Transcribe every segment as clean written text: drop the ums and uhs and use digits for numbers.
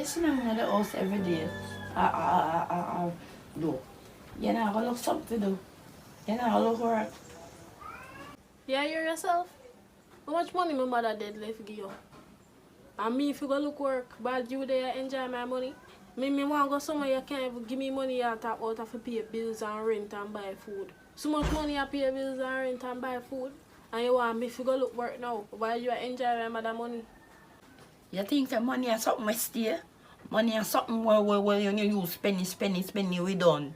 sit down in the house every day. Do. You know, I look something to do. You know, I look work. Yeah, you yourself. How much money my mother did left give you? And me if you go look work, but you there enjoy my money. Me want to go somewhere you can't even give me money you talk out of pay bills and rent and buy food. So much money you pay bills and rent and buy food. And you want me to go look work now while you enjoy my mother money. You think that money is something we stay? Money is something where you use spending, we done.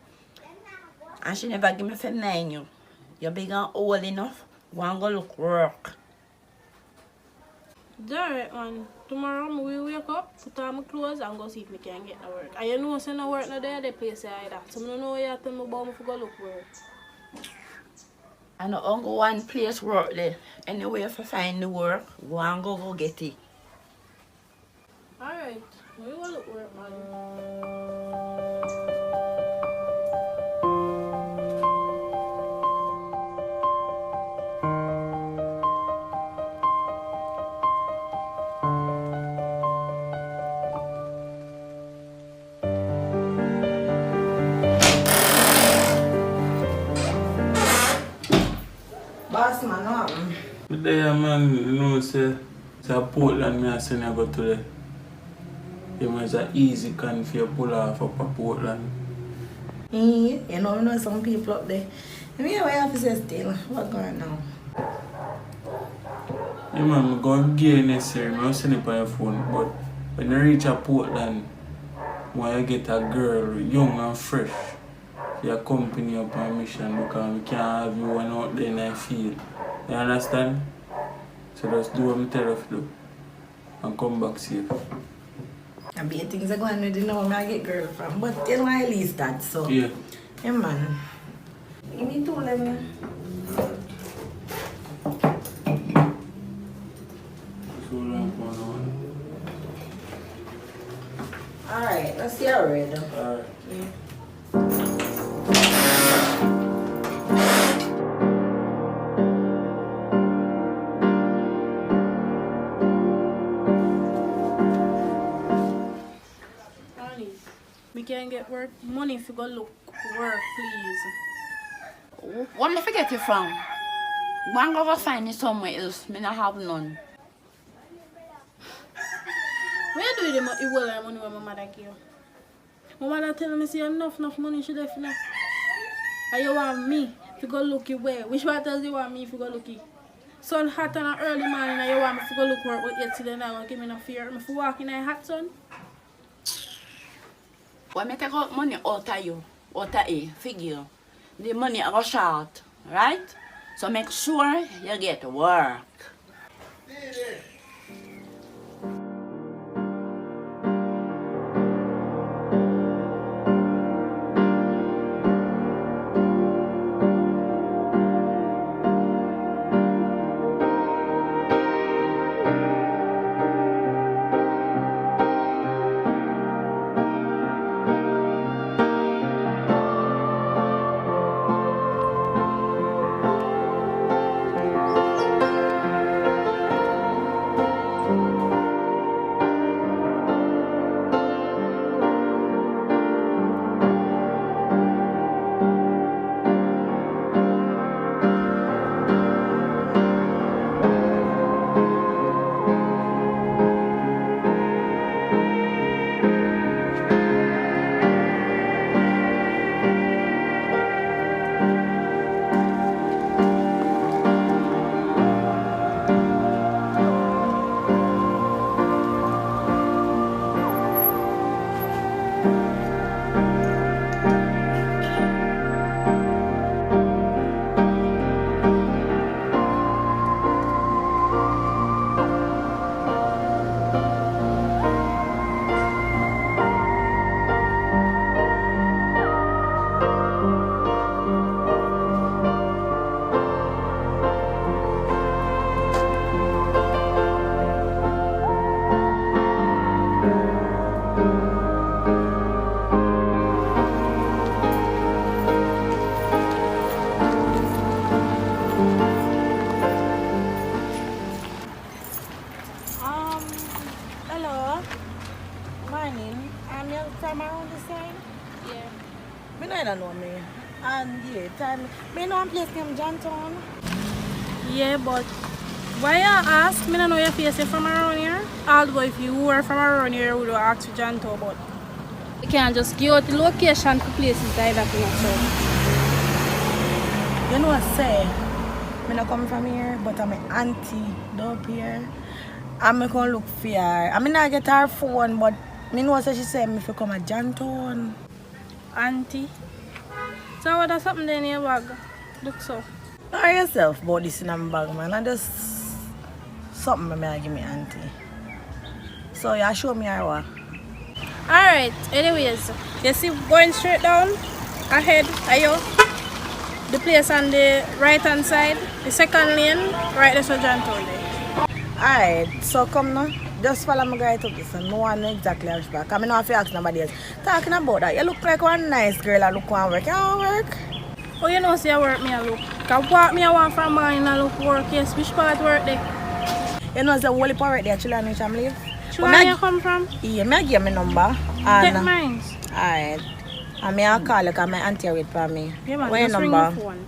And she never give me for 9 you. You're big and old enough. Go and go look work. Alright man, tomorrow I will wake up, put on my clothes and go see if I can get to work. And you know say no work no there, they place either. So I don't know you tell me about me to go look work. I know only one place work there. Anyway, if I find the work, go and go get it. Alright, we will look work man. Boss man, what? But there man, you know say Portland me I send you go to the. It was an easy can for you pull off up a Portland. You know some people up there. I mean, why have to say still? What's going on? Yeah man, I'm going to get next year, I'll send it by your phone, but when you reach a Portland, when you get a girl, young and fresh, you accompany up on a mission because we can't have you one out there in the field. You understand? So just do what I tell you to do and come back safe. I bet things are going with you know where I get girl from, but you know I least that, so. Yeah. Yeah, man. Give me 2 lemon. So long for now. Alright, let's see how ready. Alright. Yeah. We can get work money if you go look work, please. What did I forget you from? Go and go find it somewhere else. Me not have none. Where do you do the money when my mother give you? My mother tell me say enough money she left now. And you want me to go look you where? Which one does you want me if you go look it? Sun hot and early morning and you want me to go look work with you till then I gonna give me no fear. Me for walk in a hot sun. When I take out money out of you, out of A, figure, the money I go short, right? So make sure you get work. kinda know me. And yeah, time me know one place named Johntown. Yeah, but why you ask? Me don't know your face from around here. Although if you were from around here, you would have asked for Janto, but you can't just give out the location for places like that, you know, so. You know what I say? Me not come from here, but I'm an auntie up here. I'm gonna look for her. I mean I get her phone, but me know what she said me if you come at Johntown. Auntie. So what that's something in your bag? Look so. Know yourself about this in my bag, man. I just something me I give me auntie. So you show me her what? Alright, anyways, you see going straight down ahead, are you? The place on the right hand side, the second lane, right there's a Janto there. Alright, so come now. Just follow my guy to this and no one know exactly how she back. I mean no have to ask nobody else. Talking about that, you look like one nice girl. I look one work. You want work? Oh, you know, see, I work me a look. Cause what me I want from mine I look work, yes, which part work there? You know, the whole part right there, children which I'm live. Where you come from? Yeah, me give me number. Take And mine. alright. And me I call you because my auntie wait for me. Yeah, man, What your just ring number? my phone.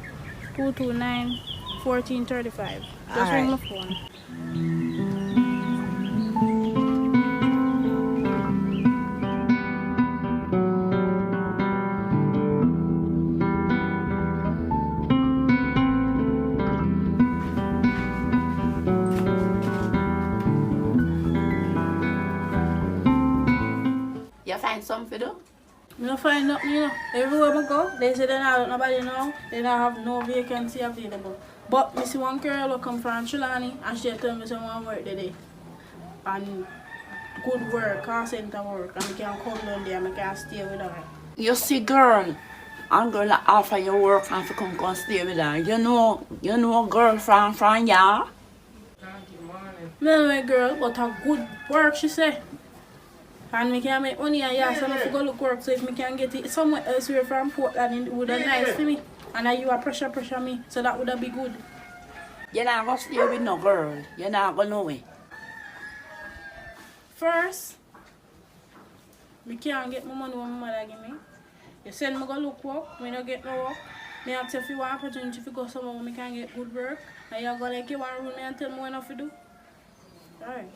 229-1435. Just Alright. ring my phone. You find something to do? Me don't find nothing, you know. Everywhere I go, they say they don't have nobody now. They don't have no vacancy available. But me see one girl who come from Trelawney and she tell me someone work today. And good work, call center work. And me can come down there and me can stay with her. You see, girl, and girl that offer you work and to come stay with her. You know a girl from ya? Me know a girl, but a good work, she say. And me can make money and yeah, so I go look work. So if me can get it somewhere else where from Portland, it would have nice for me. And you are pressure me, so that would have be good. You're not going to stay with no girl. You're not going nowhere. First, me can't get my money when my mother give me. You send me go look work, me don't get no work. Me ask if you want opportunity to go somewhere where me can get good work. And you're going to like you one room and tell me what enough to do. Alright.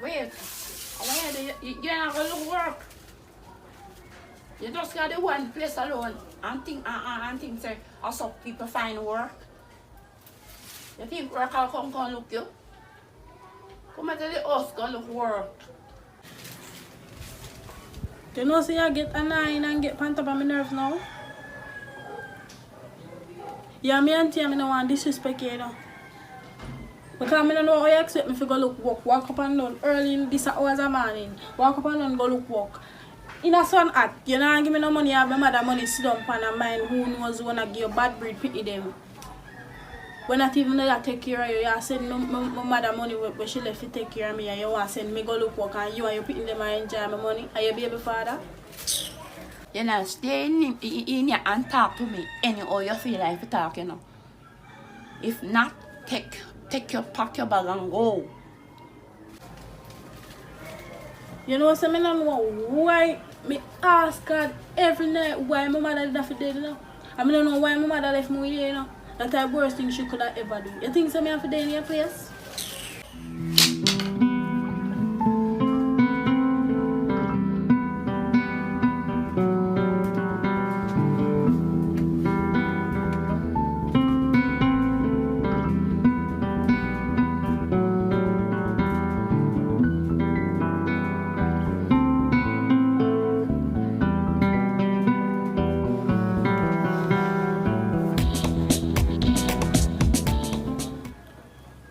Wait, you're not going to work. You just got the one place alone and think say, also people find work. You think work will come look you? Come to the house, go look work. You know, say I get annoying and get pant up on my nerves now. Yeah, me and Tia, I don't want disrespect you, you know. Because I don't know how you expect me to go look work. Walk up and down early in this hours of morning. Walk up and down go look work. In a sun hat, you know, give me no money, I have my mother money sit down pan and mind who knows when I give you bad breed pity them. When not even know that take care of you, you send my mother money where she left to take care of me and you want to send me go look work and you picking them and enjoy my money. Are you baby father? You know, stay in here and talk to me anyhow you feel like to talk, you know. If not, pack your bag and go. You know, so I don't know why me ask God every night why my mother did that for dead, you know. I don't know why my mother left me with you, you know. That's the worst thing she could have ever do. You think so me have to dead in your place?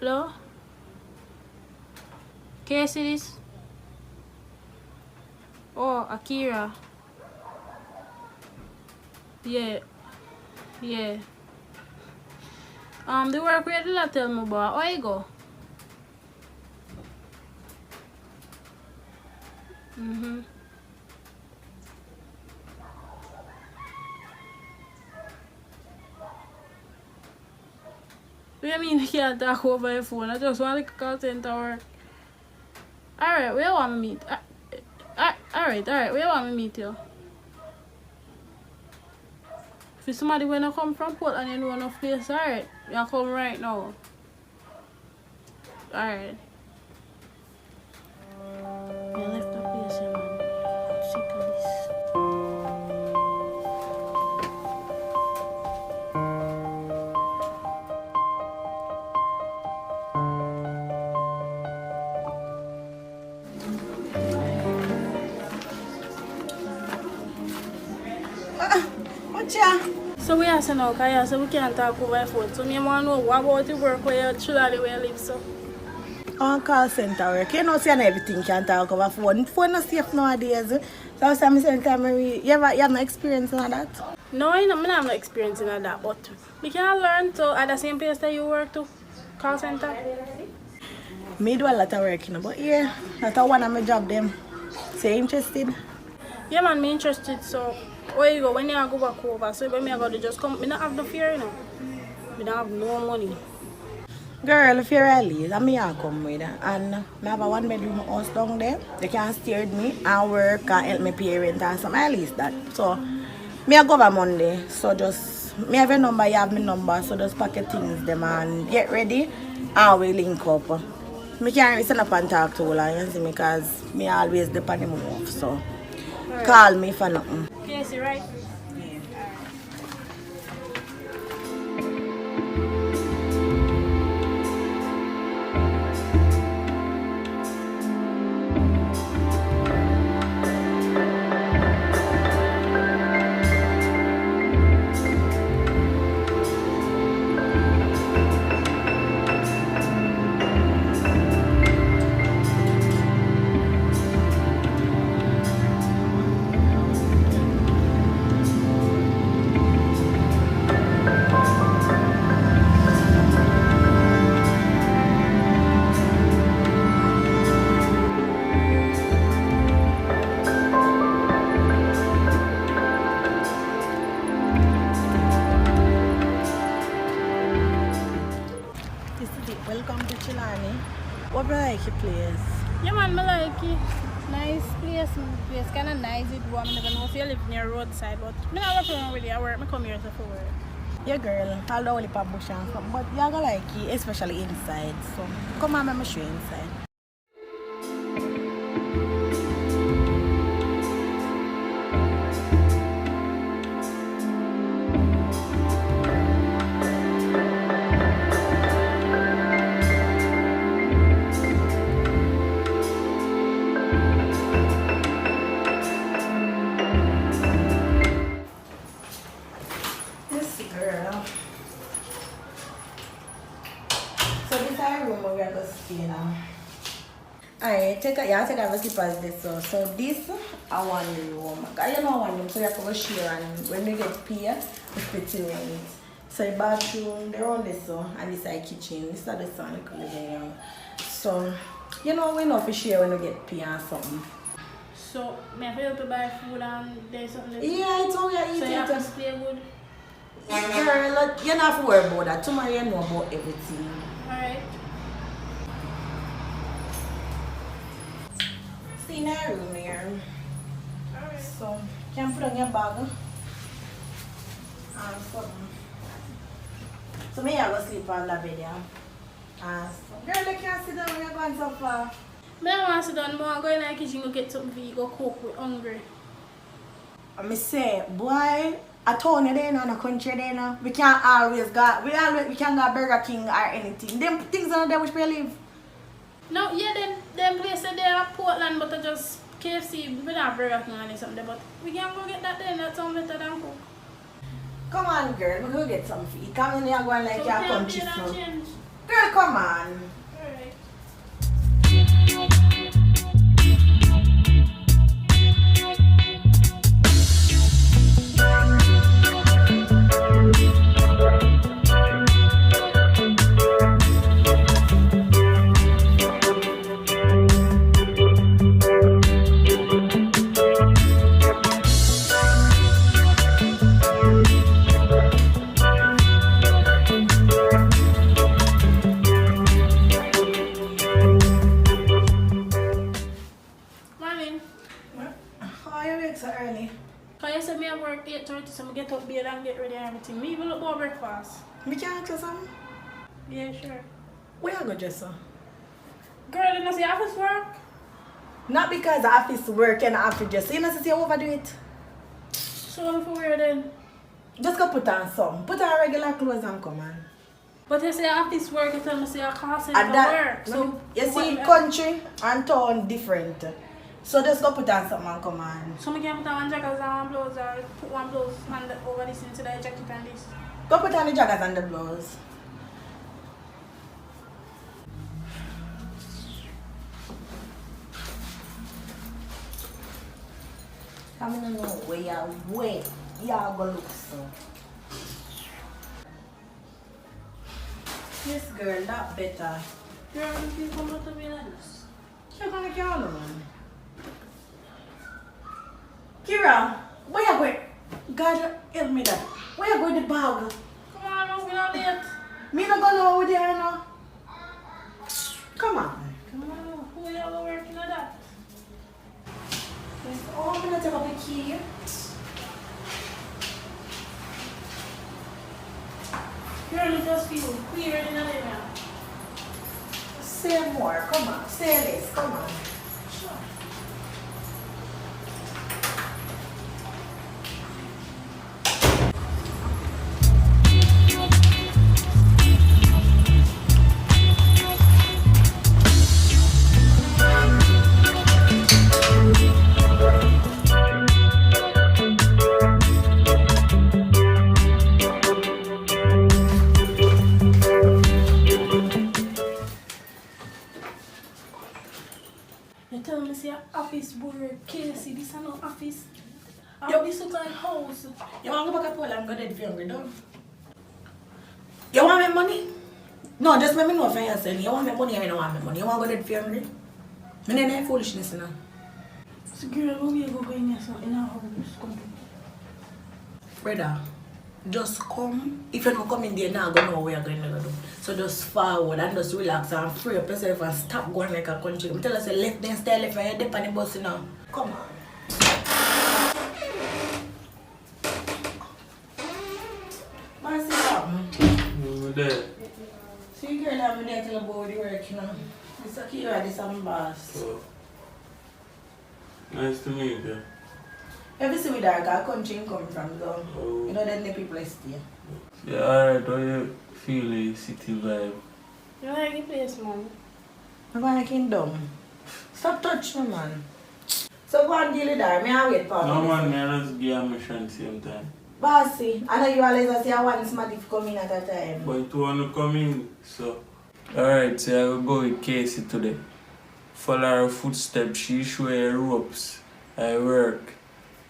Hello? Can you see this? Oh, Akira. Yeah. Yeah. The work where did I tell me about? Where you go? Mm-hmm. What do you mean you can't talk over your phone? I just want to call center work. Alright, where you want me meet? Alright, where you want me meet you? If somebody when I come from Portland and you know enough place, alright. You come right now. Alright. I left the place, man. I'm sick of this. What's ya? So we are saying now, because so we can't talk over the phone. So me want to know what about the work where you truly where you live, so. On call center work. You know, see, and everything can talk over phone. Phone not safe nowadays. So I say, you have no experience in that? No, I don't have no experience in that, but we can learn to at the same place that you work to, call center. Me do a lot of work, you know, but yeah, that's one of my job them. So you interested? Yeah man, me interested, so where you go when you go back over, so when I go to just come, I don't have no fear, you know. I don't have no money. Girl, if you're early, let me come with her. And I have a 1-bedroom house down there. They can steer me and work and help my parents and some at least that. So me I go over Monday. So just me have a number, you have my number, so just pack your things them and get ready and we link up. Me can't listen up and talk to her, you see me, because me always depend on the move. So Right. call me for nothing. Yes, you're right. This is it. Welcome to Chilani. What do you like your place? Yeah man, I like it. Nice place, place kind of nice, it warm. I never know if you live near roadside, but I don't work around really, I work, I come here for work. Yeah, girl, although only for bush and stuff, but you're gonna like it, especially inside. So come on, let me show you inside. Yes, girl. So this is our room where we are going to stay now. Alright, take out the slippers this so this I want room. I don't know one room, so you have to go share and when we get paid, we split in it. So the bathroom, they're on this and this is our kitchen. This is the sun living room. So you know we know for share when we get paid and something. So, may I help you buy food and there's something? Yeah, it's all you eat. So you have to stay good? Girl, you don't have to worry about that. Tomorrow you know about everything. Alright. Stay in our room here. Alright. So, you can put on your bag. And something. So, me I go sleep on the bed here. And so, girl, you can't sit down when you're going so far. I don't want to sit down, I go in the kitchen, go get something for you, go cook, we're hungry. And I say, boy, a town there in a country there now. We can't always go, we can't go Burger King or anything. Them things are there which we live. No, yeah, them places there are Portland, but I just KFC, we don't have Burger King or something, but we can go get that then, that sounds better than cook. Come on, girl, we go get some food. Come in here going like So your we can't country pay that food. change. Girl, come on. Alright. Morning. How are you wake so early? Can you say me at work 8:30, so I get up bed and get ready and everything. Me even look more breakfast. Me can ask you something? Yeah, sure. Where you go, Jessa? Girl, you know see office work? Not because the office work and office just. You know, see you overdo it. So I'm for wear then. Just go put on some. Put on regular clothes and come on. But you say office work, you tell me say a call center And that, work. So you see, what- country and town different. So just go put on something and come on. So I can put on one jacket and one blouse or put one blouse and over this into the jacket and this. Go put on the jacket and the blouse. I don't know where y'all go look so. Yes, girl, that better. Girl, if you come out to me like this. You're gonna get on man. Kira, where you going? God help me that. Where you going the bag? Come on, I'm gonna late. Me not gonna know over there now. Come on. Come on, who you ever working at that? Oh, I'm gonna take up the key. Girl, you just feel weird in the day now. Say more. Come on. Say this. Come on. You tell me say office work, Casey, this is no office. Yo. This look like house. You want to go back to Poland and go dead if you're hungry, don't? You want my money? No, just let me know for yourself. You want my money or you don't want my money? You want to go dead if you're hungry? Me not any foolishness, you know. So girl, when we go in here so in our house, come. Brother, just come. If you don't come in there now, go know what you're going to do. So just forward and just relax and free up yourself and stop going like a country. I'm telling you, left then stay left and you're dip on the bus now. Come on. Man, see something? Over there. See girl, I'm there till about the work, you know. This is Kira, this is my boss. So, nice to meet you. Every see with our country come from, so Oh. you know that the people stay. Yeah, alright, how you feel the city vibe? You like the place, mom? I'm going to kingdom. Stop touching me, man. So go and deal with that. Me I wait for No you. man, me I just give a mission same time. Bossy, I know you always say I want somebody to come in at a time. But you want to come in, so. Alright, so I will go with Casey today. Follow her footsteps, she show her ropes. I work.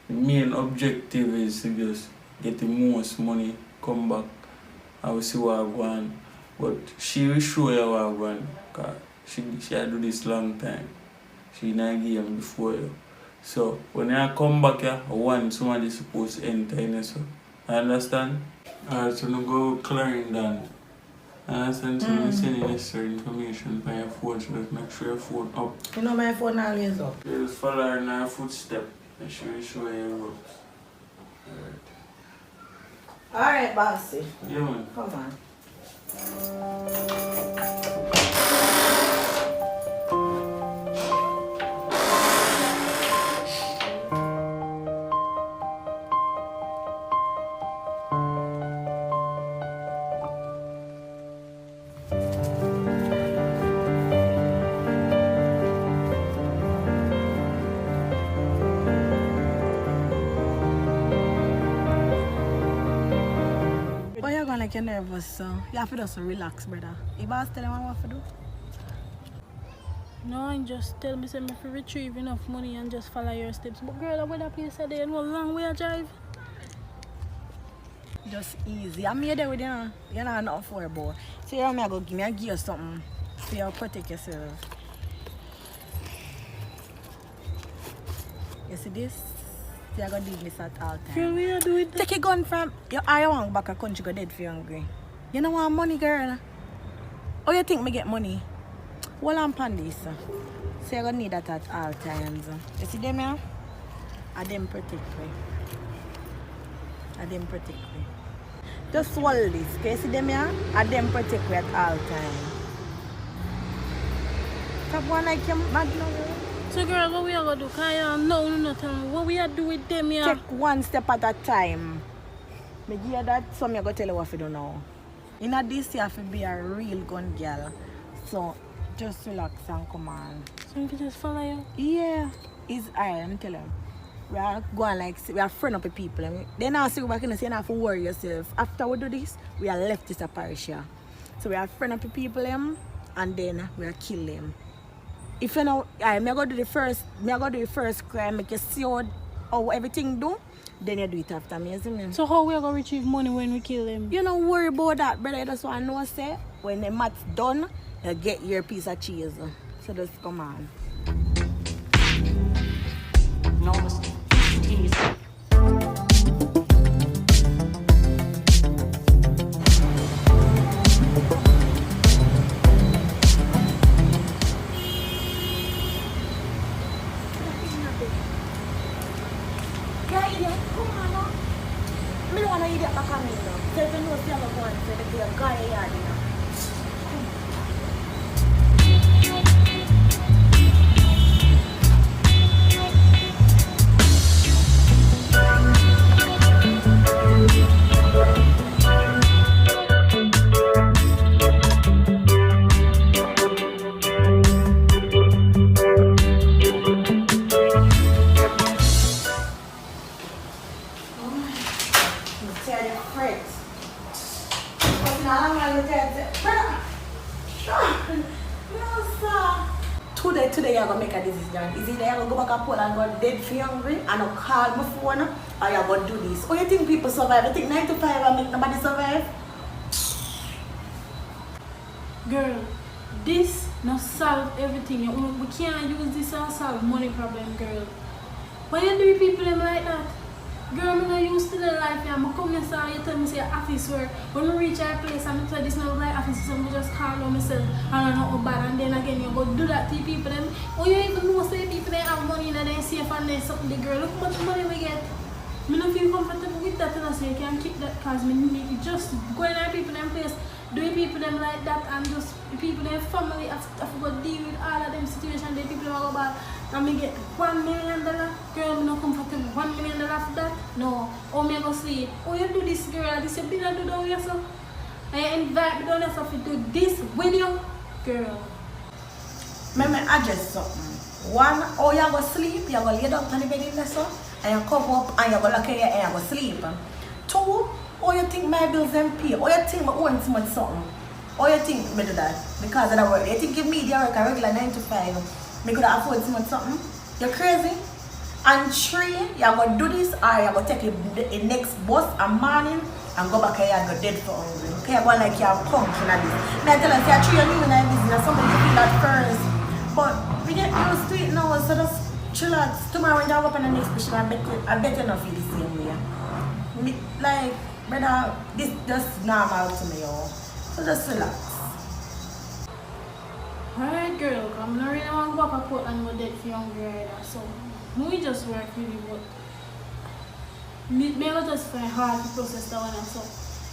The main objective is to just get the most money, come back, and we see what I want. But she will show you what I want, because she had do this long time. She not game before you. So when I come back here, I want somebody supposed to enter in so. I understand? Alright, so now go with Clarendon. I understand, so you send the necessary information by your phone, so just make sure your phone up. You know my phone always up. You just follow her in her footstep and she will show you your ropes. Alright. Alright, bossy. Yeah, man. Come on. going like you're nervous, so you have to just relax, brother. You boss tell them what to do. No, and just tell me something to retrieve enough money and just follow your steps. But girl, I that place said you know long way I drive. Just easy. I'm here there with you. You're not enough for a boy. So you're going to give you something for you to protect yourself. You see this? You're going to do this at all times. Girl, we are doing that. Take a gun from your eye want back a country go dead for you hungry. You don't want money, girl. Oh, you think me get money? Hold on upon this. So you're going to need that at all times. You see them here? I them protect me. I them protect me. Just swallow this. Can you see them here? I them protect me at all times. Stop one like you mad now. So girl, what we are going to do? Can you no tell me what we are doing with them here? Take one step at a time. Me give you that, so I'm going to tell you what to do now. In this, you have to be a real gun girl. So, just relax and come on. So we can just follow you? Yeah. It's alright, I'm telling you. We are going like, we are friend up with people. Then now see back in the say you don't have to worry yourself. After we do this, we are left this parish here. So we are friend up with people and then we are kill them. If you know, I'm going to do the first crime, make you see how everything do, then you do it after me, isn't it? So how we are going to retrieve money when we kill them? You don't worry about that, brother. You just want to know, say, when the math's done, you get your piece of cheese. So just come on. No mistake. Continues. Today you're gonna make a decision. Is either you're gonna go back to Poland and go dead for hungry and not call my phone, or you're gonna do this. Oh, you think people survive? You think 9 to 5 and make nobody survive? Girl, this not solve everything. We can't use this to solve money problem, girl. Why you do people them like that? Girl, I'm not used to the life. I'm come here, so you tell me say office work. When we reach our place, I'm tell this not like office, so I just call on myself and I know how bad. And then again, you go do that to people them. Oh, you even know say people they have money and they safe and they something. The girl, look how much money we get. I don't feel comfortable with that, and I say you can keep that because me need just go in our people them place, doing people them like that, and just people them family have to go deal with all of them situations. They people go bad. And me get $1 million. Girl, I'm not comfortable. $1 million for that? No. Oh, me go sleep. Oh, you do this, girl. This you didn't do down yourself. I invite me down yourself to do this with you, girl. Let me address something. One, oh, you go sleep. You go lay down on the bed in there, so, and you come up and you go lock your hair and you go sleep. Two, oh, you think my bills them pay? Oh, you think I own too much something? Oh, you think me do that because of the work? You think give me the work a regular 9 to 5? Me could afford too much something? You're crazy? And three, you're going to do this or you're going to take the next bus a morning and go back here and go dead for hungry. Okay, you're going like you're punk in this. Now I tell us, you're 3 years new in this business, somebody feel that first. But we get used to it now, so just chillax. Tomorrow when you open the next question, I bet you not feel the same way. Like, brother, this just normal to me, yo. So just relax. Alright, girl, I'm not really want to go back out and go dead for younger either. So, we just work really, but me just find hard to process that one. So,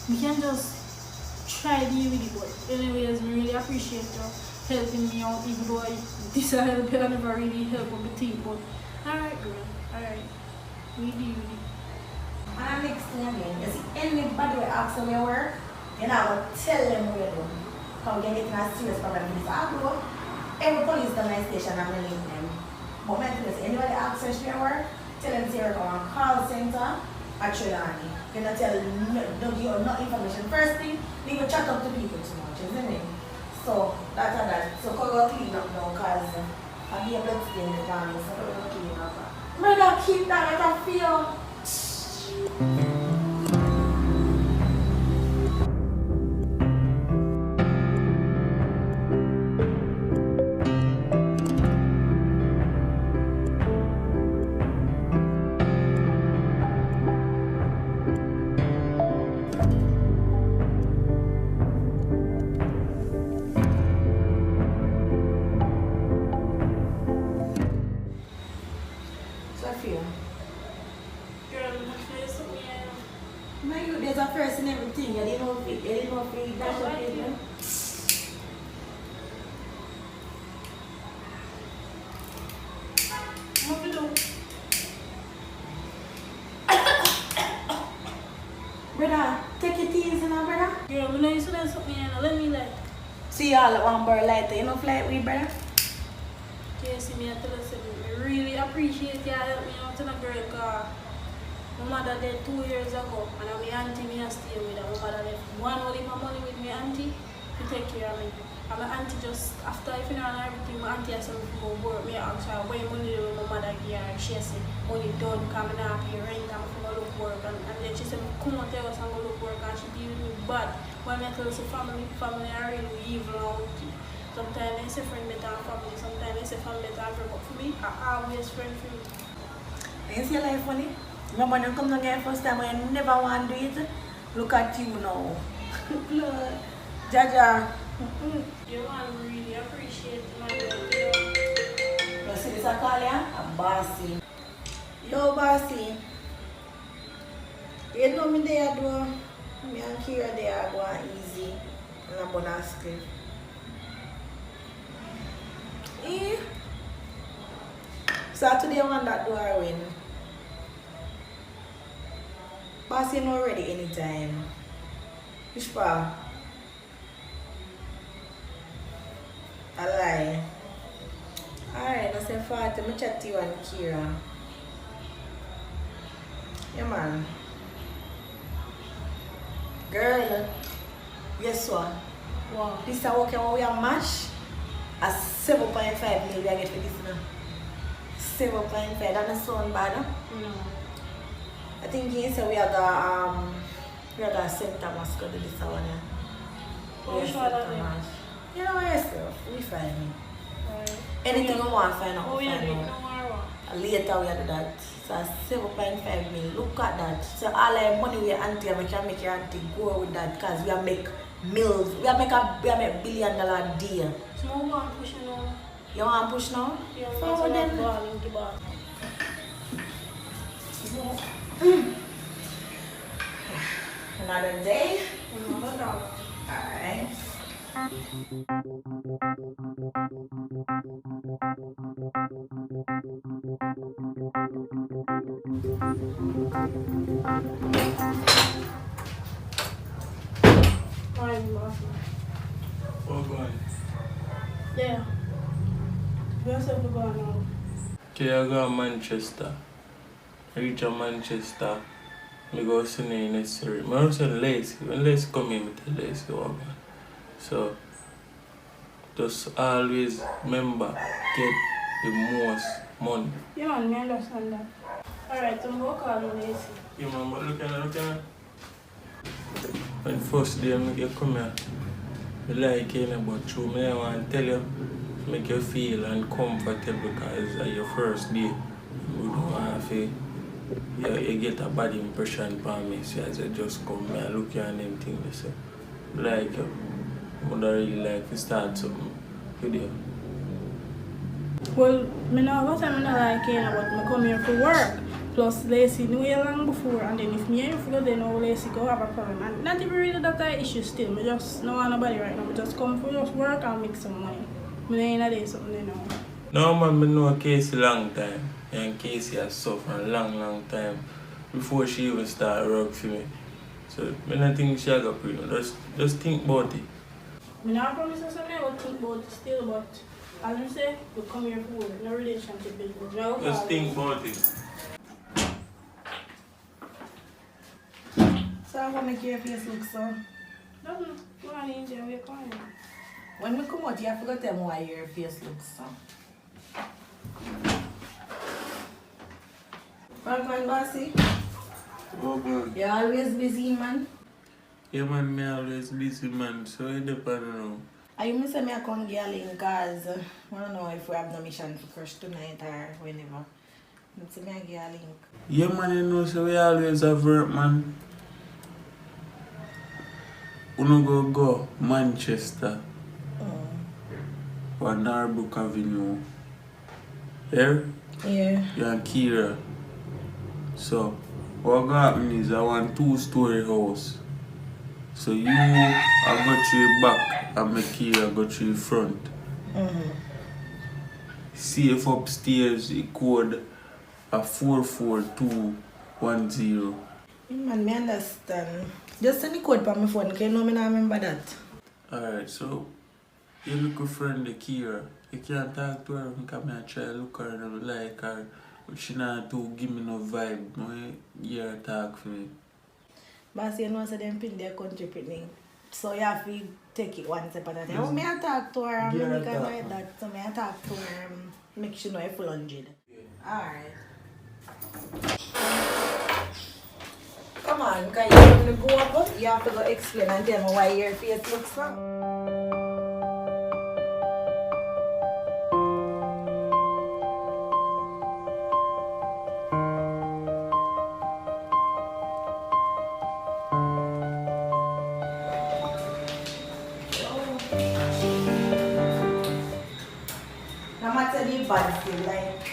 we can just try to deal with it. But anyways, we really appreciate you helping me out, even though this I never really help with the team. But, alright, girl, alright, we deal with it. And next thing again, you see anybody will ask them your work, you know, I will tell them where you're doing. How we can get in a serious problem with this. Although every police on my station I'm link them. But my thing is anybody access your work, tell them to work on a call center Actually, you not tell don't give out no information. First thing, you go chat up to people too much, isn't it? So that's that. So come go clean up now, cause I be a blood stain in the family, so come go clean up. Brother, keep that like I feel. So I feel. Girl, much nice to me. No, you there's a first in everything. You didn't know if you dash your people. What you do? Brother, take it easy now, brother. Girl, I know you said something, let me like. See y'all at one bar lighter. You know flight with brother? You see me, I tell you something. I really appreciate you help me out in a girl car. My mother died 2 years ago, and my auntie me stay with her. My mother left one only my money with my auntie to take care of me. And my auntie just, after I finish and everything, my auntie has something to go work. Me ask her, where money do my mother give her? She said, money done, come and I pay rent, I'm going to look work. And then she said, come on, tell us I'm going to look work, and she deal with me bad. When I tell her family are really evil out. Sometimes they say friend better than family, sometimes they say family better than friend. But for me, I always friend for me. You see your life funny? Remember when you come down here first time when you never want to do it? Look at you now. Lord. Jaja. You want to really appreciate my girl. You see this I call ya? A bossy. Yo bossy. You know me there do. Me and Kira there go easy. And I'm gonna ask you. So today I want that door win. Boss, you know ready anytime. Which part? I lie. Alright, I say 40. I'm chat to you and Kira. Yeah, man. Girl, guess what? Wow. This is what we are match. A 7.5 million I get for this now. 7.5. That's not bad. Huh? No. I think he said we are the St. Thomas go to this one. Oh, We are sure St. that Thomas. You know yourself, we find it. Right. Anything you want to find out, Oh, we yeah, find no out. more. Later we do that. So 7.5 million. Look at that. So all the money we auntie we can make your auntie go with that because we are make mills. We are make $1 billion deal. So I want to push you now. You want to push now? Yeah, Forward then. ball in the ball. Another day. Another dollar. Alright. Fine, boss. Oh, go on. Yeah. Where's the go now? Okay, I go to Manchester. I reach Manchester. I go see the necessary. I also Lacey. When Lacey come in, I tell Lacey what. So, just always remember, get the most money. Yeah, man, me understand that. Alright, so I'm going to call you Lacey. You remember, look at it. When first day you come here, I like you, but through me, I want to tell you, make you feel uncomfortable because it's your first day. You don't want to you get a bad impression on me, so as I just come here, look at them things, so like you, I would really like to start something with you. Well, I know what I'm not like here, but I come here for work. Plus, Lacey knew you long before, and then if me and you then know Lacey go have a problem. And not even really that I issue still. I just don't want nobody right now. I just come for just work and make some money. I ain't a day something, you know. No man, I know Casey long time. And Casey has suffered a long time before she even started work for me. So I don't think she has got pretty. Just think about it. I don't promise you something, I will think about it still, but as I say, we come here for work, no relationship business. Just think about it. I want to make your face look so. No, no. Go on, Angel. We're calling. When we come out, you have to go tell me why your face looks so. Welcome, bossy. Oh man. You're always busy, man. Yeah man, me always busy man, so it depends now. I miss me I come girling because I don't know if we have no mission for crush tonight or whenever. It's me a girling. Yeah man, you know, so we always have work man. We no go Manchester or Narbrook Avenue. Here? Yeah. You and Kira. So, what gonna happen is I want 2-story house. So you I go through back and my Kira go through front. Safe upstairs, the code a 44210. Man, me understand. Just send the code for my phone, okay? No, me not remember that. Alright, so you look a friend the Kira. You can't talk to her because I try to look her and I like her. But she not to give me no vibe. No, hear her talk for me. But you know, so them pin their country pinning. So you have to take it one step at a time. Oh, me I talk to her and Yeah, make her talk. like that. So me I talk to her and make sure know I full 100. Alright. Come on, because you want to go up, you have to go explain and tell me why your face looks so. No matter the bad still, like.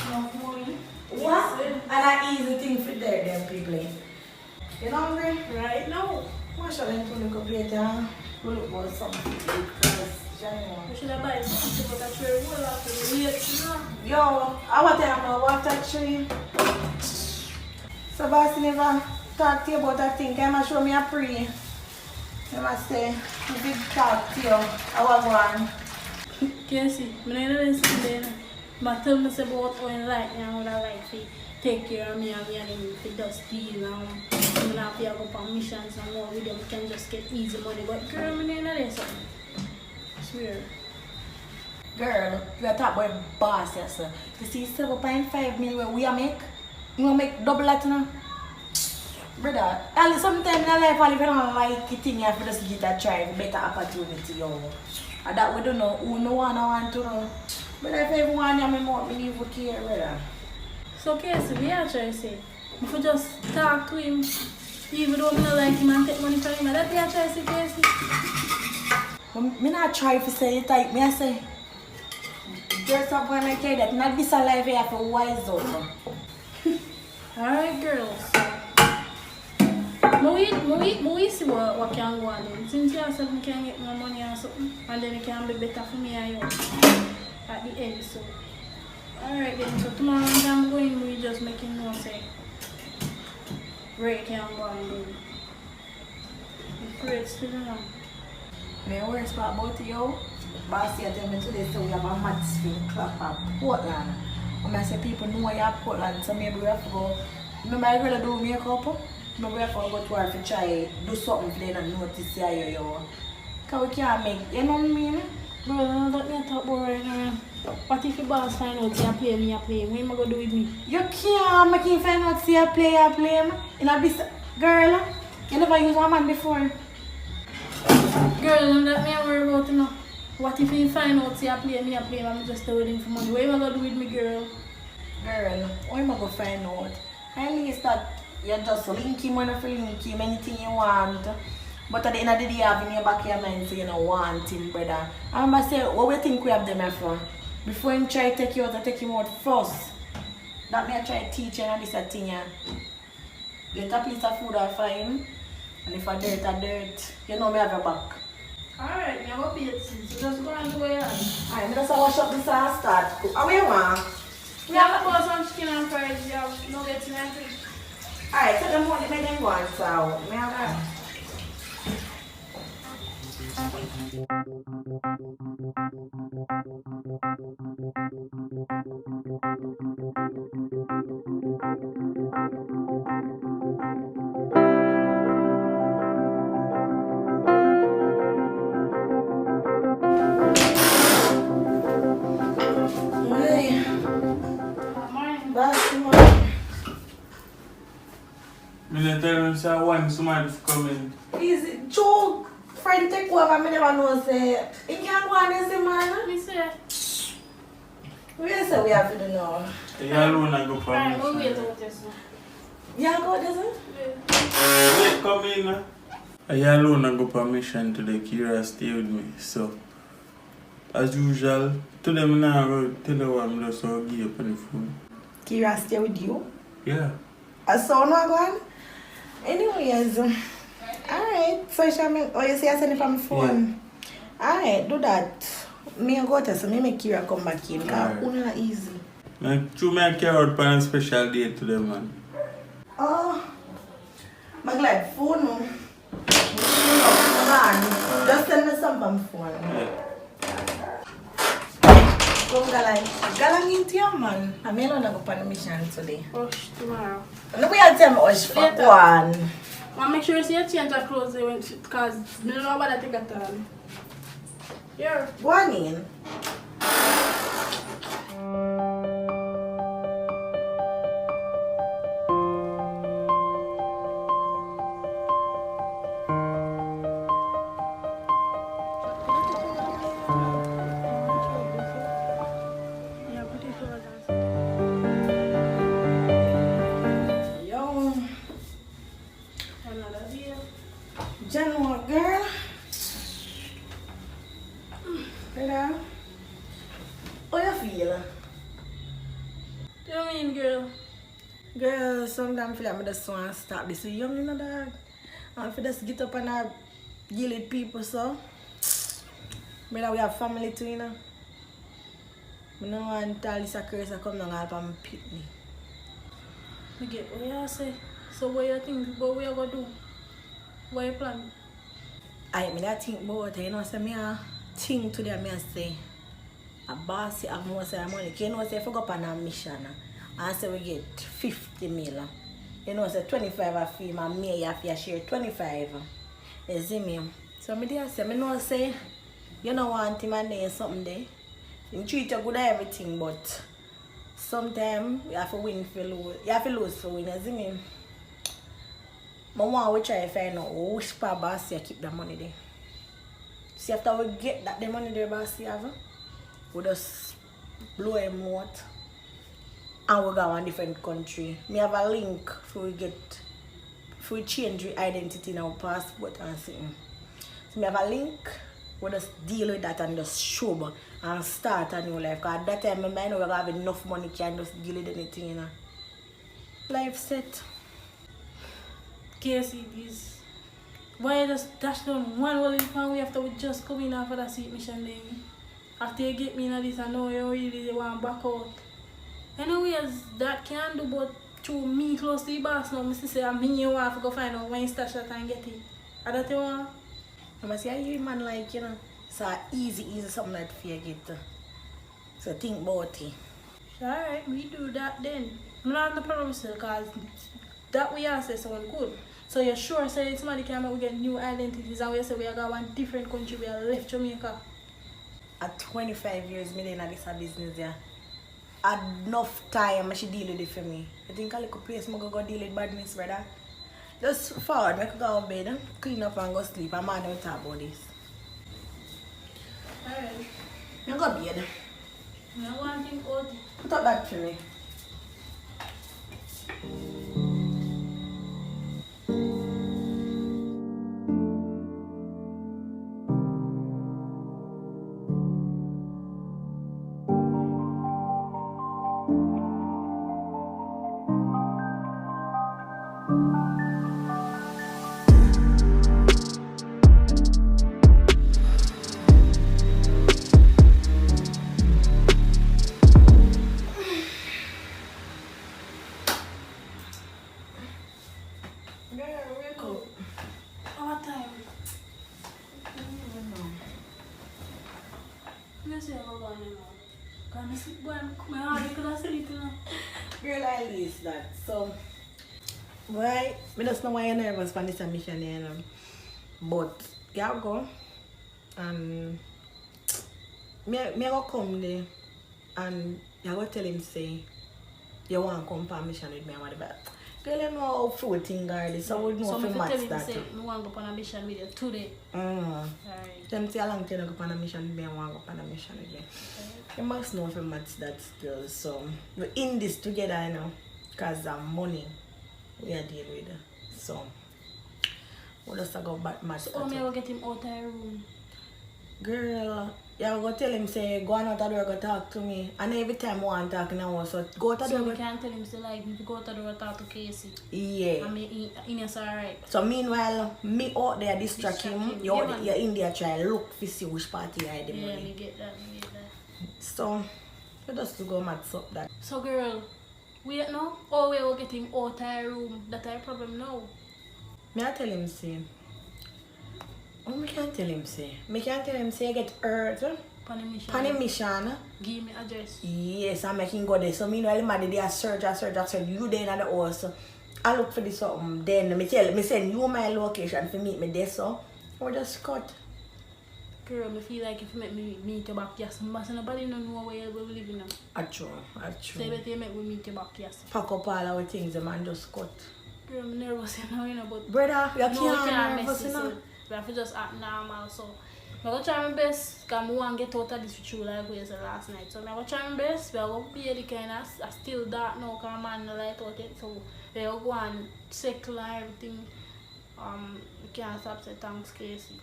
No, mommy. What? And an easy thing for them people. You know hungry? Right now. What shall I do look up later? We'll look for something to eat because We should have buy something but that's where we'll have to relate, you know. Yo, our time now, what actually? So boss never talk to you about that thing. Can you show me a pre? You must say, a big talk to you. How I want. Casey, I'm not going to say but tell me about how you like me and what I like to take care of me and him if it does deal and I'm not have to go on missions and more with them, we can just get easy money. But girl, I'm not going to something. I swear. Girl, you are talking about boss, yes, sir. You see 7.5 million where we are make? You want to make double that, you know? Brother, at least sometimes in life, if you don't like it, you have to just get a try, better opportunity, yo. And that we don't know who no one want to know. But if everyone have me more believe we care, brother. So Casey, we are trying to say, if we just talk to him, even though I don't like him and take money from him, that's what I try to say, Casey. But me not try to say it like me, I say, dress up when I carry that. Not this a life you have to wise up. Alright, girls. We see what can go on then. Since you have something can get more money or something, and then it can be better for me and you at the end. So, alright then. So tomorrow when I'm going, we just making no say. Ray can go on then. The parade still on. My worst part about you, boss here tell me today so we have a match film clap at Portland. And I say people know you're at Portland, so maybe we have to go. Remember I girl do makeup? Maybe we have to go to her to try do something for them and notice you. Because we can't make, you know what I mean? Bro, don't me talk about right now. What if your boss find out you play me, what am I going to do with me? You can't make him find out see you play. In a bis girl, you never use a man before. Girl, don't let me worry about it now. What if you find out you play me, I'm just waiting for money. What am I going to do with me, girl? Girl, what am I going to find out? At least that you just link him when you link him, anything you want. But at the end of the day, you have in your back of your mind, so you don't want him, brother. I remember say, what we think we have them here for? Before him try to take you out, I take him out first. That me I try to teach you and this a thing. Get a piece of food for him. And if a dirt, you know me have your back. Alright, I'm going to pay it soon, so just go and do what you want. Alright, I'm just wash up this and start cook. How you want? We have to put some chicken and fries, you have nuggets in my fridge. Alright, so the money make them go and sour. Me have that. didn't tell them say I want somebody to come in. Is it joke? Friend take over, me never know say. You can't go and say man. Me say. We say we have to do now. You alone and go for Alright, me. we'll wait out this one. Yeah, go this one? Wait, come in. You alone and go permission today. Kira stay with me. So, as usual, to them now, tell her I'm just so give up on the phone. Kira stay with you? Yeah. I saw no one. Anyways, alright. So oh you say I send it from my phone. Alright, do that. Me go to so me make Kira come back in. Because una easy. You may carry out for a special day today, man. Oh, I'm glad phone. No. Just send me some from phone. Yeah. Come galang into your man. I'm not going to go on a mission today. Rush tomorrow. No, we are telling us for Later. one. I'll make sure you see a change of clothes because I don't know about that thing at all. Here. One in. Yo, Another deal. Genoa girl. Hello. How you feel? Do you mean, girl? Girl, sometimes I feel like I just want to stop this young, you know, dog. And if I just get up and I deal with people, so. But we have family too, you know. I don't want all this curse to come down and help and pick me. I get what you say. So what you think about what you going to do? What you plan? I mean, I think about it, you know, so I think today, I say, a boss have more say money. You know, say, if I go up on a mission, and say we get 50 million. You know, say 25 a fee, and me, you have to share 25. You see me? So I say, I know, say, you don't want him and there something there. You treat you good at everything, but sometimes you have to win for lose. You have to lose for win, you see me? But one we try to find out which part boss you keep the money there. See after we get that the money there boss you have, we just blow him out and we go to a different country. Me have a link for we change the identity in our passport and something. So me have a link, we just deal with that and just show back and start a new life. Because at that time I know we have enough money can just deal with anything, you know. Life set. Casey, this. Why you just dash down one whole fan way after we just come in after that seat mission then? After you get me in this, I know you really want to back out. Anyways, that can do, but through me close to the boss now, I say I mean you want to go find out when you stash that and get it. I don't want. I must say, you man like, you know, so easy something like fear get. So think about it. Alright, we do that then. I'm not have no problem with it because that we are say someone good. So you're sure say somebody can we get new identities and we say we are going one different country, we are left Jamaica. At 25 years, me in this business there. Enough time I should deal with it for me. I think I like a place I go deal with badness, brother. Just forward, I could go to bed, clean up and go sleep. I'm not talk about this. Alright. You go to bed. I want to think about it. Put up that for me. What time? You say I'm going now. Can I sleep one? My heart is going to sleep now. Girl, I list that. So, why? I just know why you're nervous for this mission, you know. But, you go. And, me go come there. And, you go tell him, say, you want to come for a mission with me and whatever. Girl, you know how food thing girl is, so we know So if if you you tell match him that. say me want to go on a mission with you today. Alright. Them say a long time go on a mission with me and want to go on a mission with me. You must know if you match that still. So we're in this together, you know, because money we are dealing with. So we'll just go back match So that how me up. will get him out of your room? Girl, you go tell him say go on out the door go talk to me. And every time I want to talk now, so go out the So door we go. can tell him say like if you go to the door talk to Casey. Yeah. I mean Ines alright. So meanwhile, me out there distract him. Distract him. You Yeah, out man. you're in there try look to see which party I the Yeah, money. me get that. So you just to go match up that. So girl, wait now. Oh we will get him out of your room. That's our problem now. Me I tell him say. Oh, me can't tell him say. Me can't tell him say I get hurt. Pan the mission. On a mission. Give me address. Yes, I'm making go there. So meanwhile, man, they are search. You there in the house. I look for this something. Then me send you my location for meet me there. So we just cut. Girl, I feel like if you make me meet you back, yes, but nobody don't know where we live in now. True. So you better make me meet you back, yes. Pack up all our things, the man just cut. Girl, I'm nervous now, you know, but Brother, you no, we can't can't nervous, mess you this know. up. We have to just act normal, so I'm going to try my best, because I want to get out of this with you like we said last night. So I'm going to try my best, we're going to be the kind of still dark now, because man no light out it, so we're going to go and settle and everything. We can't stop saying thanks, Casey.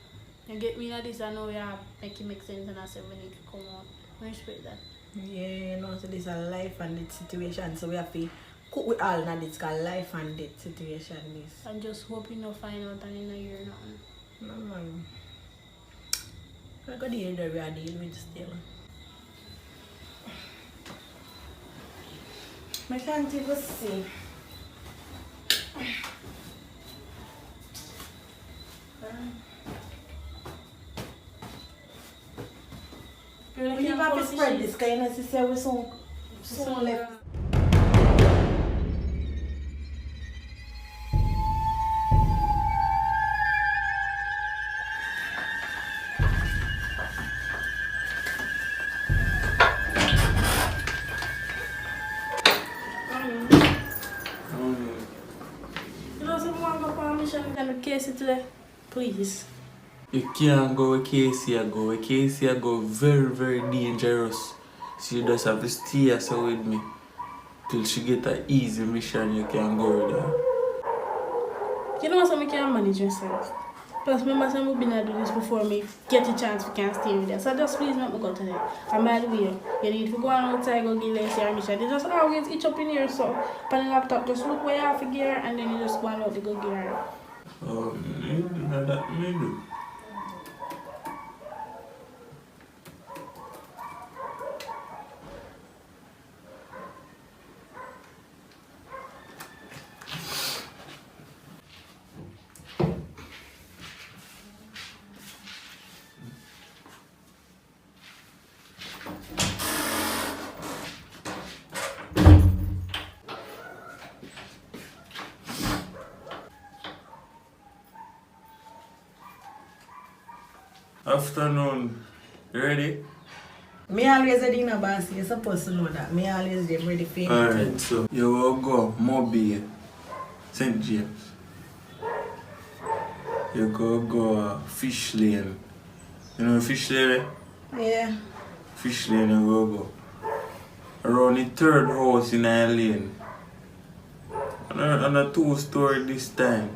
You get me in this, I know we are making make sense, and I said we need to come out. I respect that. Yeah, you know, so this is a life and death situation, so we have to cook with all and it's called life and death situation. This. I'm just hoping to find out and in a year nothing. No, man. I got the that we are dealing with still. I can't even see. We have to spread this kind of say we soon left. You know, someone go on a mission with Casey today? Please. You can't go with Casey, I go. With Casey, I go very, very dangerous. So you just have to stay here so with me. Till she get an easy mission, you can go with her. You know what, I can't manage myself. Plus, remember, I've been to do this before me get a chance we can stay with them. So just please let me go today. And by the way, you need to go on outside, go give Lacey her mission. They just always itch up in here, so on the laptop, just look where you have to gear and then you just go on out to go gear her. Oh, you know that me do. Afternoon. You ready? Me always a dinner boss, you're supposed to know that. Me always them ready for anything. Alright, so you will go Mobile, St. James. You go Fish Lane. You know Fish Lane? Yeah. Fish Lane you go. Around the third house in our lane. On a 2-story this time.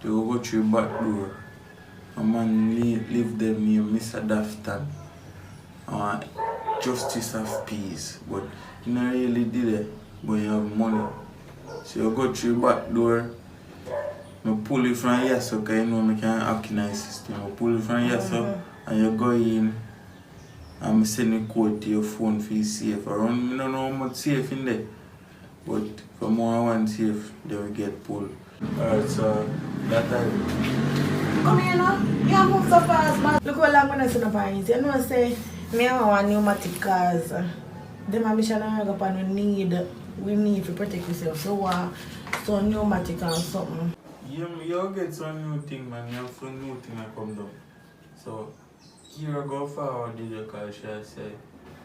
You go through the back door. A man live there named Mr. Dafton. Justice of Peace. But you not really did it when you have money. So you go through the back door. I pull it from here so you know I can hack in the system. I pull it from here so and you go in and I send a code to your phone for your safe. Around I don't know how much safe in there. But for more one safe, they will get pulled. Alright, so that time. Come here now. You have moved so fast, man. Look how long I sit up on it. You know say me have one pneumatic cars. Them ambition I go and we need to protect yourself. So pneumatic and something. You get some new thing, man. You have some new thing that come down. So Kira go forward did you call she say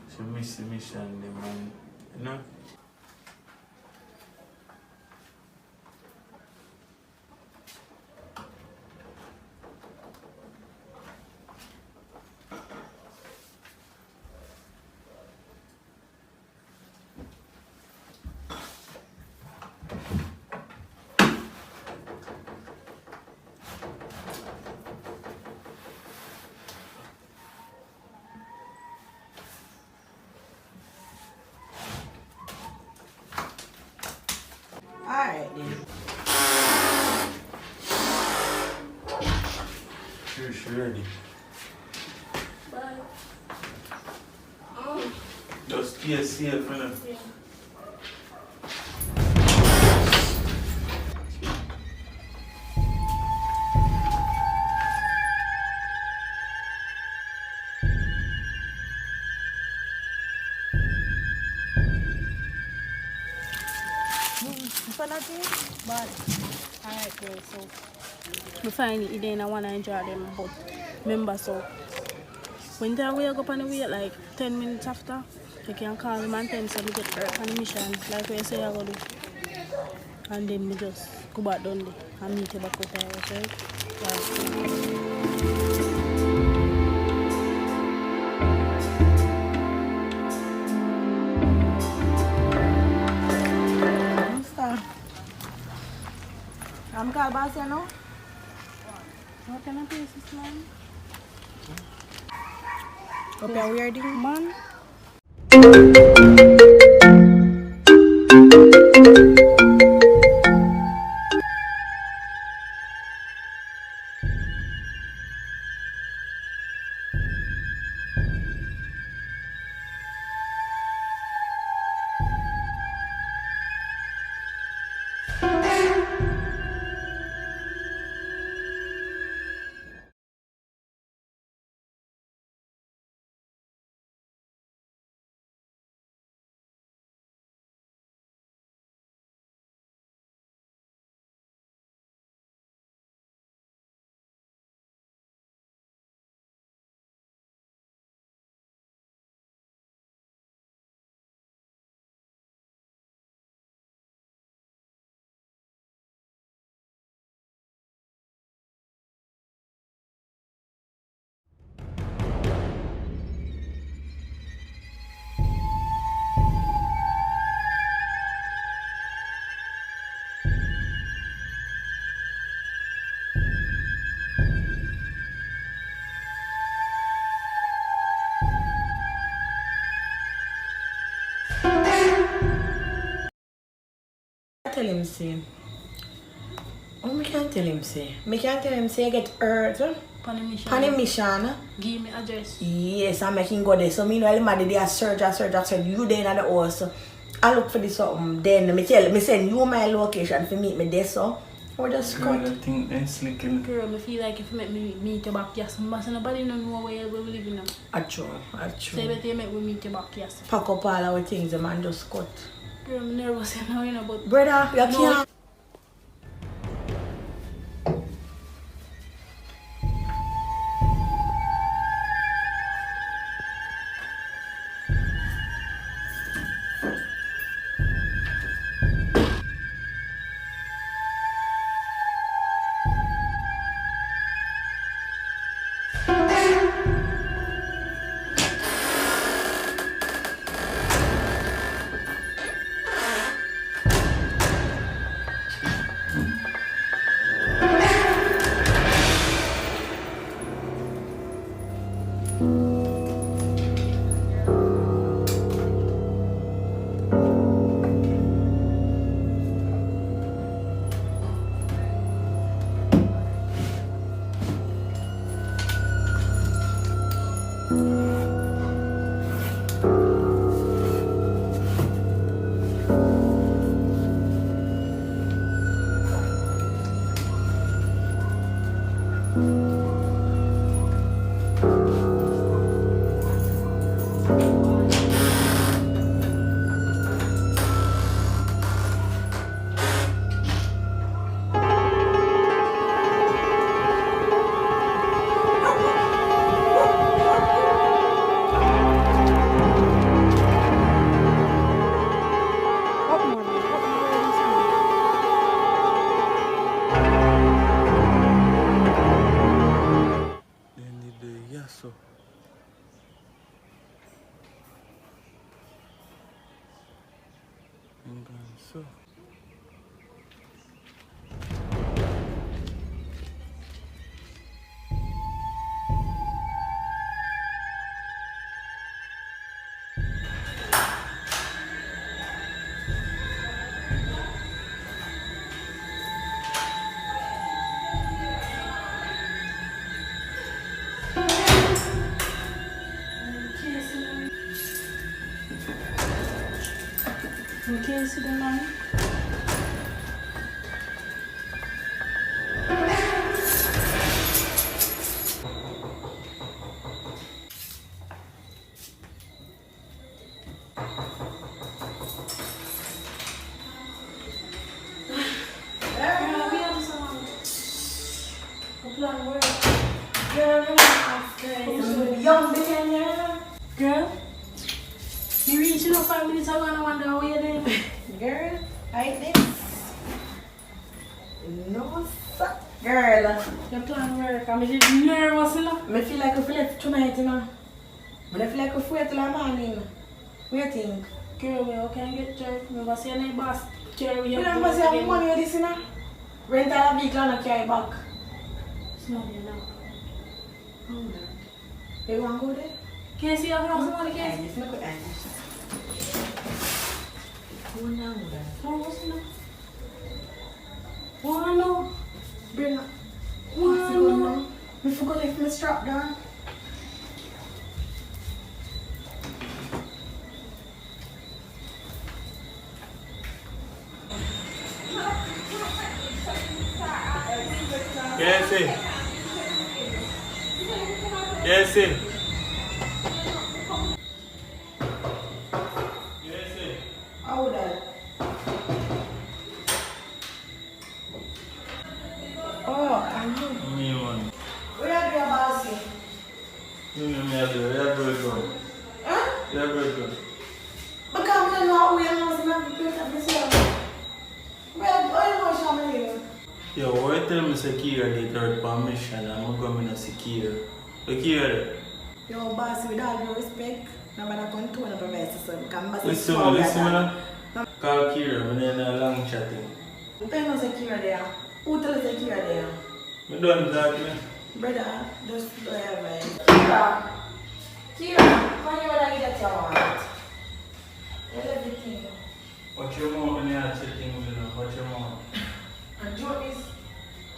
she miss the mission, man. You know? Ready. Bye. Just stay safe, you know. Yeah. But alright girl, so we find it then I wanna enjoy them but remember so when time we go up on the way like 10 minutes after you can call him and tell him so we get hurt on the mission like we say I go do. And then we just go back down there and meet you back up there, right? I'm called boss, you know? What kind of place is man? Hope you're weirding. Man? Tell him say. Oh, me can't tell him say. Me can't tell him say I get hurt. On the mission. On a mission. Give me address. Yes, I'm making go there. So meanwhile, the man they search. You there in the house. I look for this something. Then me send you my location for meet me there. So we just Girl, cut. I think they're slicking. Girl, I feel like if you make me meet you back, yes, but nobody know where we live in. Achoo. So you better make me meet you back, yes. Pack up all our things, the man just cut. Girl, I'm nervous now, you know, but Brother, you can't. So so You can't see the man. Girl, you reaching up 5 minutes ago and I wonder how you're doing. Girl, like this. No, sir. Girl, Your plan work. I'm just nervous, you know. I feel like I feel it tonight, you know. I feel like I feel it till the morning. What do you think? Girl, we can get jerk. Remember, see your boss. Jerry, You don't see how money with this, you know? Rent a vehicle and carry back. It's not there now. Hold on. You want to go there? Can you see how much money can you see? Look at Angie. Go now, then. Oh, what's it now? Oh, no. Bring up. Oh, no. I forgot to lift my strap down. Yes, yes, yes. Hold on. Oh, I know. Me one. Where are you, bossy? Me do. Huh? Yeah, good. Because I don't know where I was going to put up myself. Where are you going? Yo, why tell me secure the third permission and I'm going to secure? Secure. Yo, bossy, with all due respect, nobody can turn up a mess. So, Listen, man. Call Kira, I'm in a long chatting. Tell me secure there. Who tell you secure there? Me don't talk, man. Brother, just do it, man. Kira, how you want to get your want? What everything? What you want when you're chatting with you? What you want? And joke is,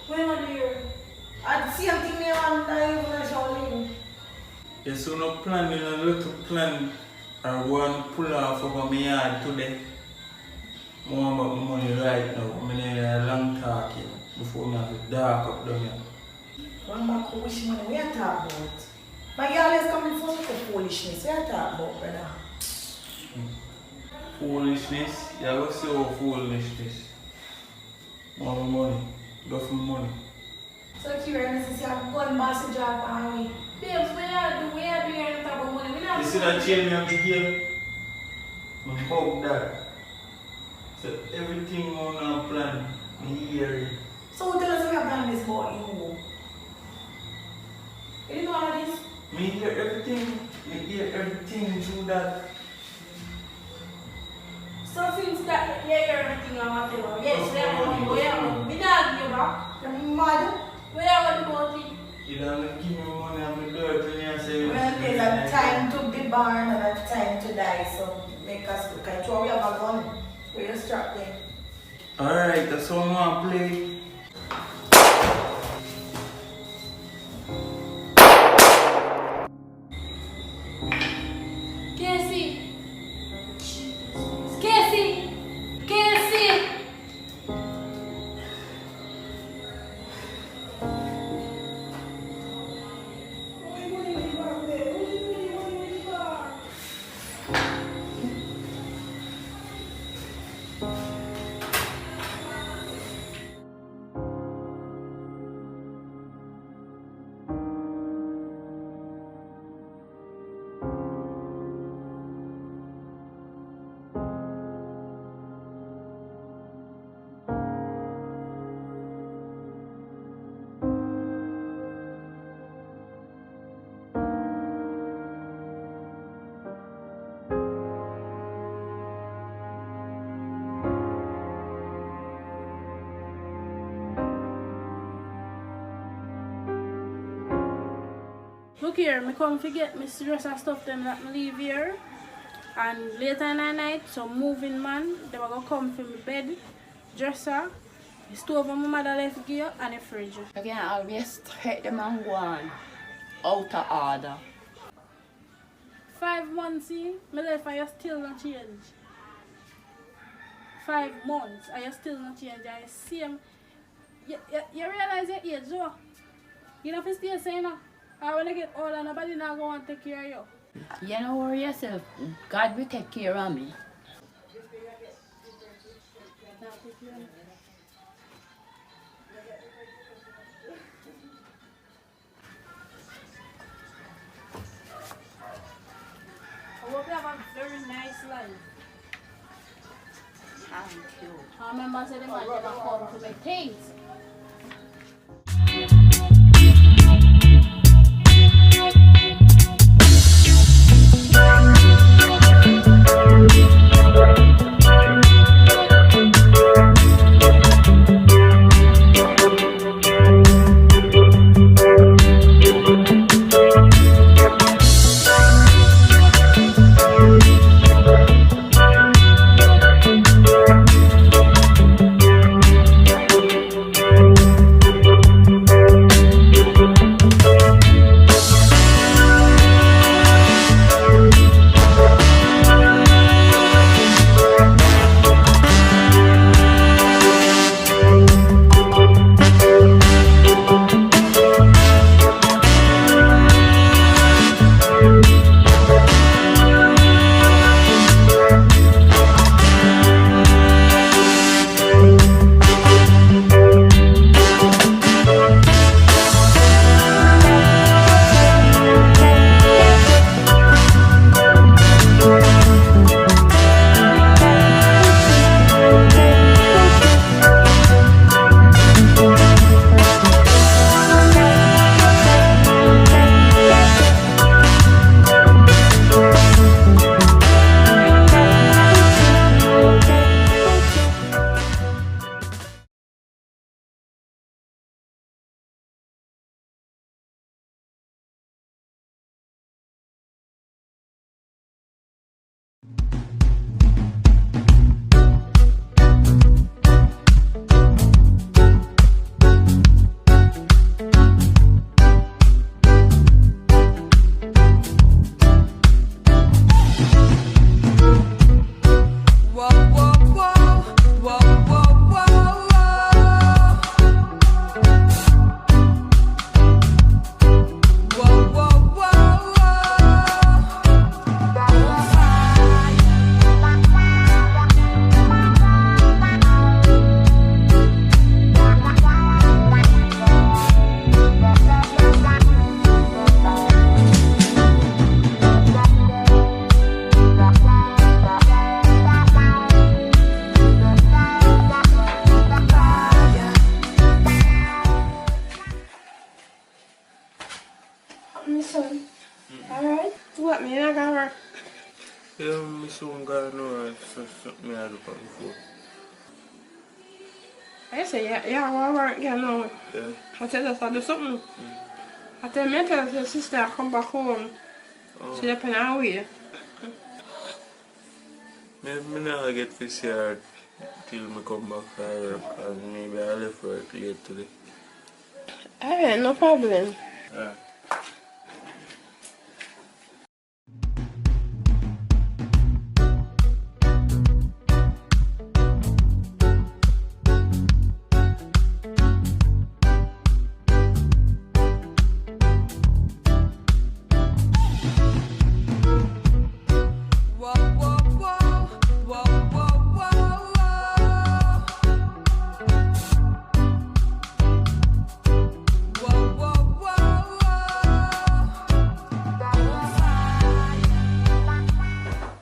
when am I here? I'd see something me on that even showing. Yes, so no plan, a little plan. I want to pull off over my yard today. More about my money right now. I'm in a long talking before I have to dark up down here. One back who wish money we are talking about. My girl is coming for some foolishness. We are talking about, brother. Foolishness? You go say oh foolishness. More money. Go for money. So Kira, this is your gun bossy job on me. Babes, we are doing any type of money. We not You see that chain on the game? I hope that. So everything on our plan, me hear it. So tell us we have done this about you. You didn't know all of this? Me hear everything. Me hear everything through that. So since that, you hear everything I want to know. Yes, we are money. We are money. We not give you back. You're mad. We are about it. You don't give me money and me do it when you say Well, there's a time to be born and a time to die. So make us look at you. We have a gun. We just strap there. alright, that's all I want to play. Casey. Casey. Casey. Look here, me come forget me dress and stuff them that me leave here. And later in the night, some moving man, they were gonna come for my bed, dresser, the stove my mother left gear, and the fridge. You can always take them and go on. Out of order. 5 months in, me left and you still not change. 5 months and you still not change. And you same. You realize your age, Joe? You know, if you stay saying, or when you get older, nobody not going to take care of you. You don't worry yourself. God will take care of me. Now, take care of me. I hope you have a very nice life. Thank you. I remember I said the man never come to make things. Listen, alright? What, me not gonna work? Yeah, I soon got know something I do before. I say, yeah, I wanna work, yeah, no. Yeah. I tell us I do something. I tell me, I tell your sister I come back home. She depend on way. Me not get this here till me come back from work and maybe I left work late today. Alright, no problem. Yeah.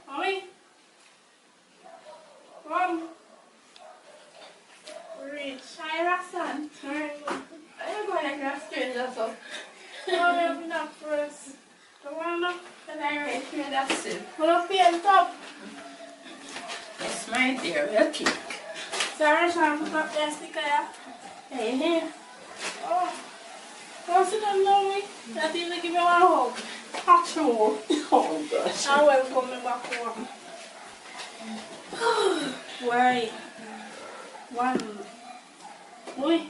Mommy? Mom? Rich. Hi, Roxanne. Are you going like a stranger, so? Mommy, I'm not first. I wanna can I rate me that soup? Wanna paint up? Yes, my dear, we'll kick. Sorry, Sean, put up that sticker, yeah? Hey, hey. Oh. Don't sit down, mommy. That even give me one hug. Actual. Oh, gosh. I welcome me back home. Why? One. Boy.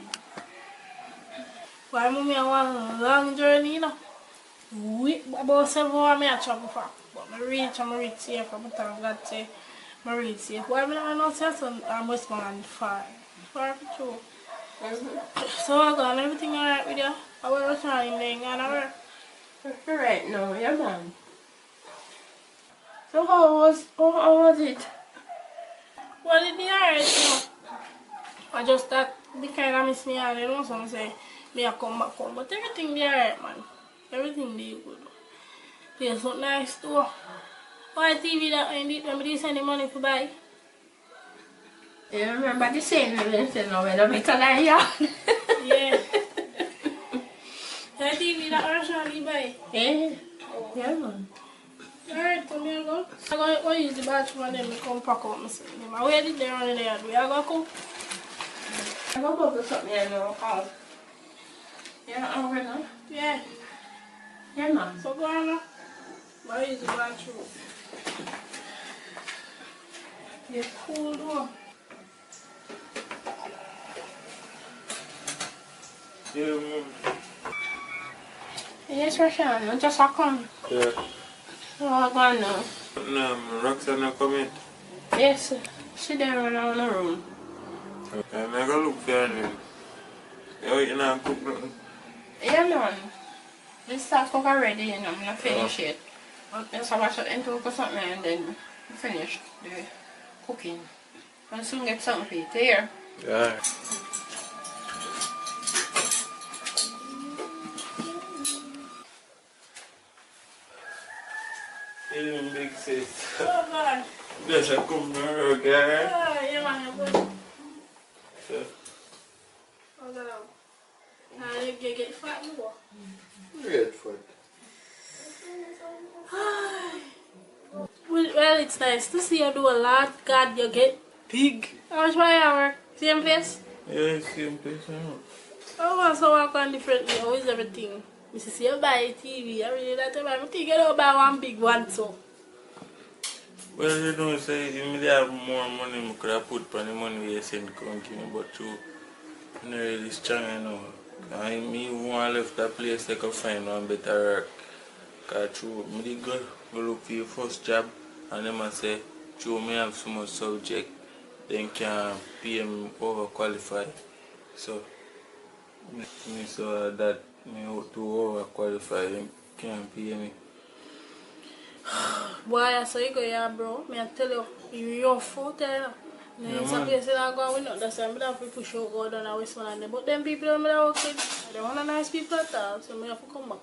Why, mommy, I want a long journey, you know? About 7 hours I travel for. But I reach safe from the time God say Maurice, if we're not certain, I'm Westmoreland far. Far for true. So I got everything alright with you. I was trying to and I Right now, yeah, man. So how was it? well, it be alright, I just that the kind of miss me out, you know, so I'm saying, me I come back home. But everything be alright, man. Everything be good. There's something nice too. Why TV that when they send the money for buy? You remember the saying when say no, when I make a lie, yeah. Yeah. Why TV that originally buy? Yeah. Yeah, man. Alright, so me I go. I go use the bathroom and then me come pack up myself. Where did they run in there? We are go cook. I'm gonna go to something here now, cause you're not hungry now. Yeah. Yeah, man. So go on now. I use the bathroom. It's cool though. Yeah, mom. Yes, Rashan, just a come. Yeah. So I'm going now. No, Roxana coming. Yes, she there around the room. I'm gonna look for her. You know, cook nothing. Yeah, man. This stuff cook already, you know, I'm gonna finish it. Just wash it into cook something and then finish the cooking. And soon get something for it here. Yeah. Even big sis. Oh God. Yes, I come from her, okay? Yeah, man, I'm good. So, Oh God. Now you get fat, you go. great food. Well, it's nice to see you do a lot. God, you get big. How much money you work? Same place? Yeah, same place, I know. Oh, man, so work on differently. How is everything? You see you buy TV. I really like to buy. I think you don't buy one big one, so. Well, you know, say, if I have more money, I could have put on the money you send come give me, but you not really strong enough. I mean, want left that place, I could find one better work. Because true, I did go look for your first job, and them I say, true, I have so much subject, then can pay me overqualified. So, me so that me too overqualified, them can't pay me. Boy, so you go here, bro. Me I tell you, you're rough there. Yeah, Some man. places I go with not that's why I have to push out go down and waste one. But them people that I work with, they want nice people at all, so I have to come back.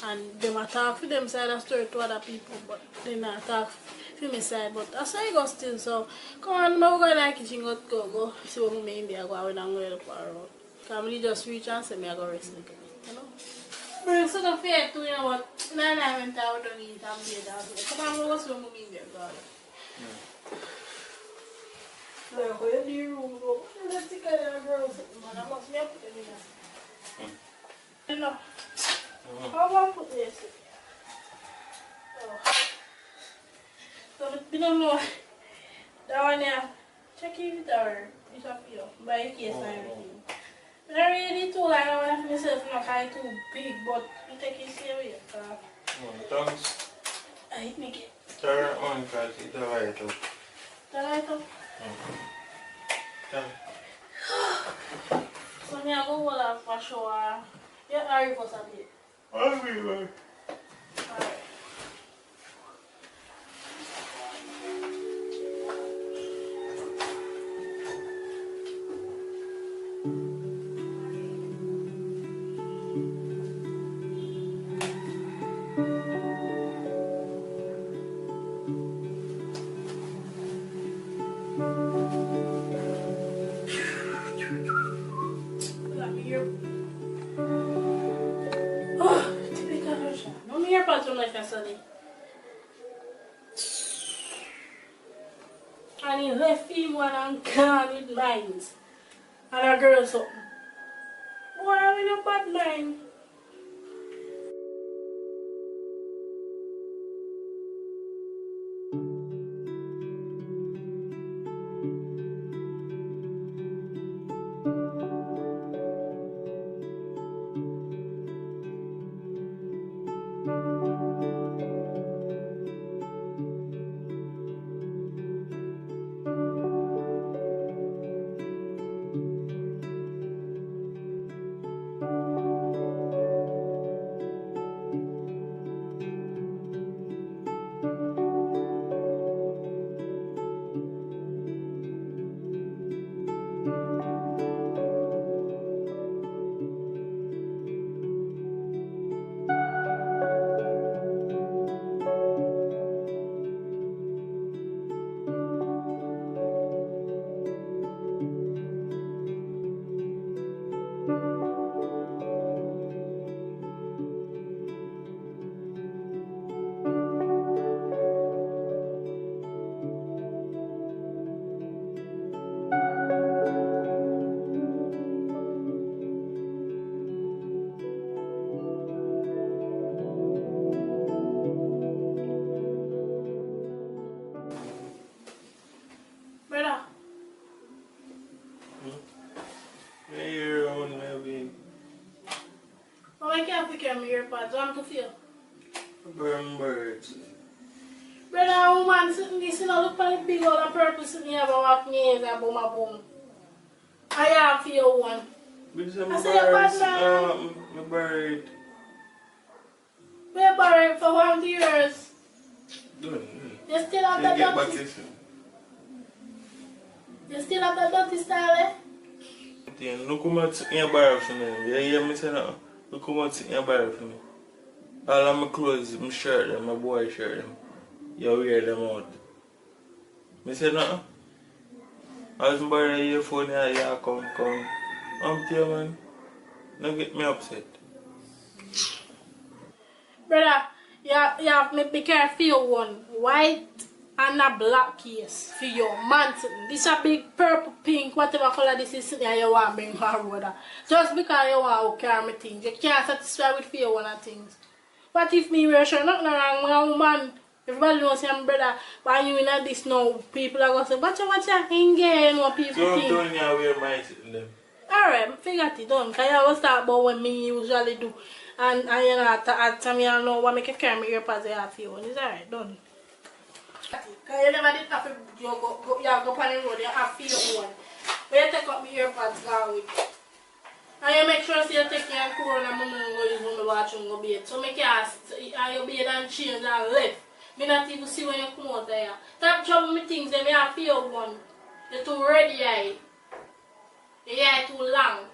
And them talk for them side of story to other people, but they not talk for me side. But that's how I go still. So come on, I'm going to the kitchen, go see what me in there, go out and go help her out. Because I just reach and say me I go rest a little bit, you know. Bro, so the fair too, you know what? I went out and eat and be there. Come on, go see what me in there, God. No, go in the room, go. Let's take care of the girls, man. I must be up with them in there. You know. How about put this? Oh. So, you don't know that one here. Check it out. It's up here. Buy a case and everything. But I really too like I want myself not kind too big, but you take it serious. Thanks. I make it. Turn on because it's the light up. The light up. So me I go hold off for shower. Yeah, hurry for some bit. I'll be back. Alright. Let me hear. Oh, typical Russia. No me hear pattern like I said. And he left him one and gone with lines. And a girl something. Boy, I'm in a bad mind. earpods. What to feel? Birds. Brother, woman sitting this, you know, look at the big old and purple sitting here walking here and boom a boom. I have for you one. I say you're bad man. My bird. We're buried for 1 years. Done. You still have that Get back dirty, this. you still have that dirty style, eh? Look how much in your bar for me. You hear me say that? Look how much in your bar for me. All of my clothes, my shirt, them, my boy shirt, them. You wear them out. Me say nothing. As my borrow your phone here, you come. I'm here, man. Don't get me upset. Brother, you have me be careful for your one white and a black case for your man. This a big purple, pink, whatever color this is sitting here you want to bring forward. Just because you want to carry me things. You can't satisfy with for your one of things. What if me wear shirt? Nothing wrong with a woman. Everybody knows I'm brother, but you in this now, people are going to say, watch out, again, what people So think. don't you wear my sitting them? Alright, I figured it done, because I was talking about what me usually do. And you know, at time you know what make you carry my earpods I have you. It's alright, done. Because you never did have to go on the road, you have to your own. But you take up my earpods, go with you. And you make sure you take your cool and I'm going to use when I watch you go bed. So make you ask, you bed and change and left. Me not even see when you come out there. Stop trouble me things, then me have to your one. You're too ready, eh? Your hair too long.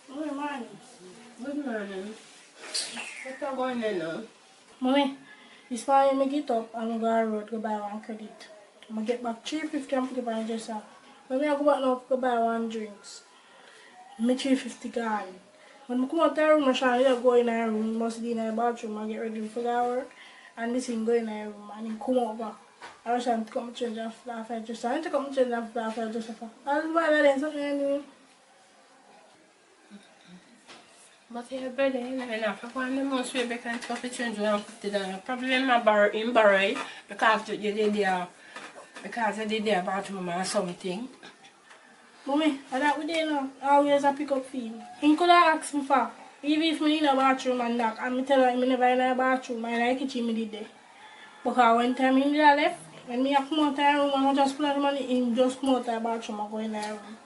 Good morning. Good morning. What are going on now? Mommy, this morning I get up and I go on the road to buy one credit. I'm going to get back $3.50 and put it on the dresser. When I go back now to buy one drinks, my $3.50 gone. When I come out of the room, I try to go in the room, must be in the bathroom and get ready for the work. And this thing go in the room and then come out back. I was trying to come to change and flash I just trying to come to change and flash I just I was bad at something anyway. But your brother, you know, enough. I want the most way back and to change and put it on. Probably in borrow because you did there. Because I did there bathroom or something. Mommy, I that we there now. Always a pick up fee. He could have asked me for. Even if me in a bathroom and knock, and me tell her me never in a bathroom, I like kitchen me did there. Because when time in there left, when me come out of the room and I just put the money in, just come out of the bathroom and go in the room.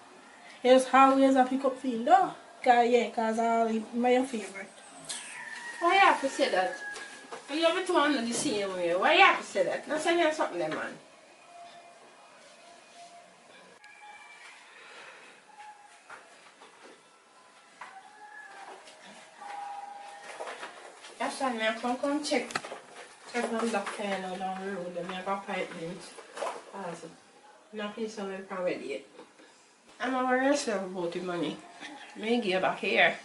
Yes, always a pick up fee though. Cause my favorite. Why you have to say that? You have to want the same way. Why you have to say that? Let's say something, man. Yes, I come check. I'm back there now down the road, and I have appointment. Nothing so I'm already yet. I'm already serve about the money. Me give back here.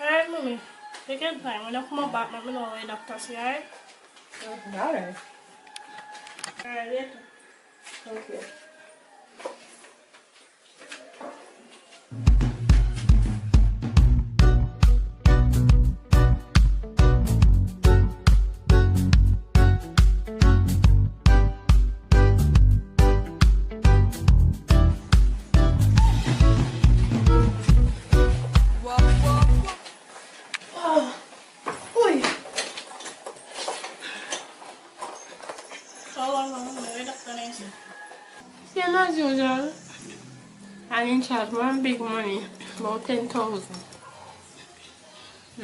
Alright, mommy. Take your time. When I come back, let me know what the doctor say, alright? Alright. Alright, later. Okay. So long, mommy. What the doctor say? Same as usual. I'm in charge one big money, about 10,000.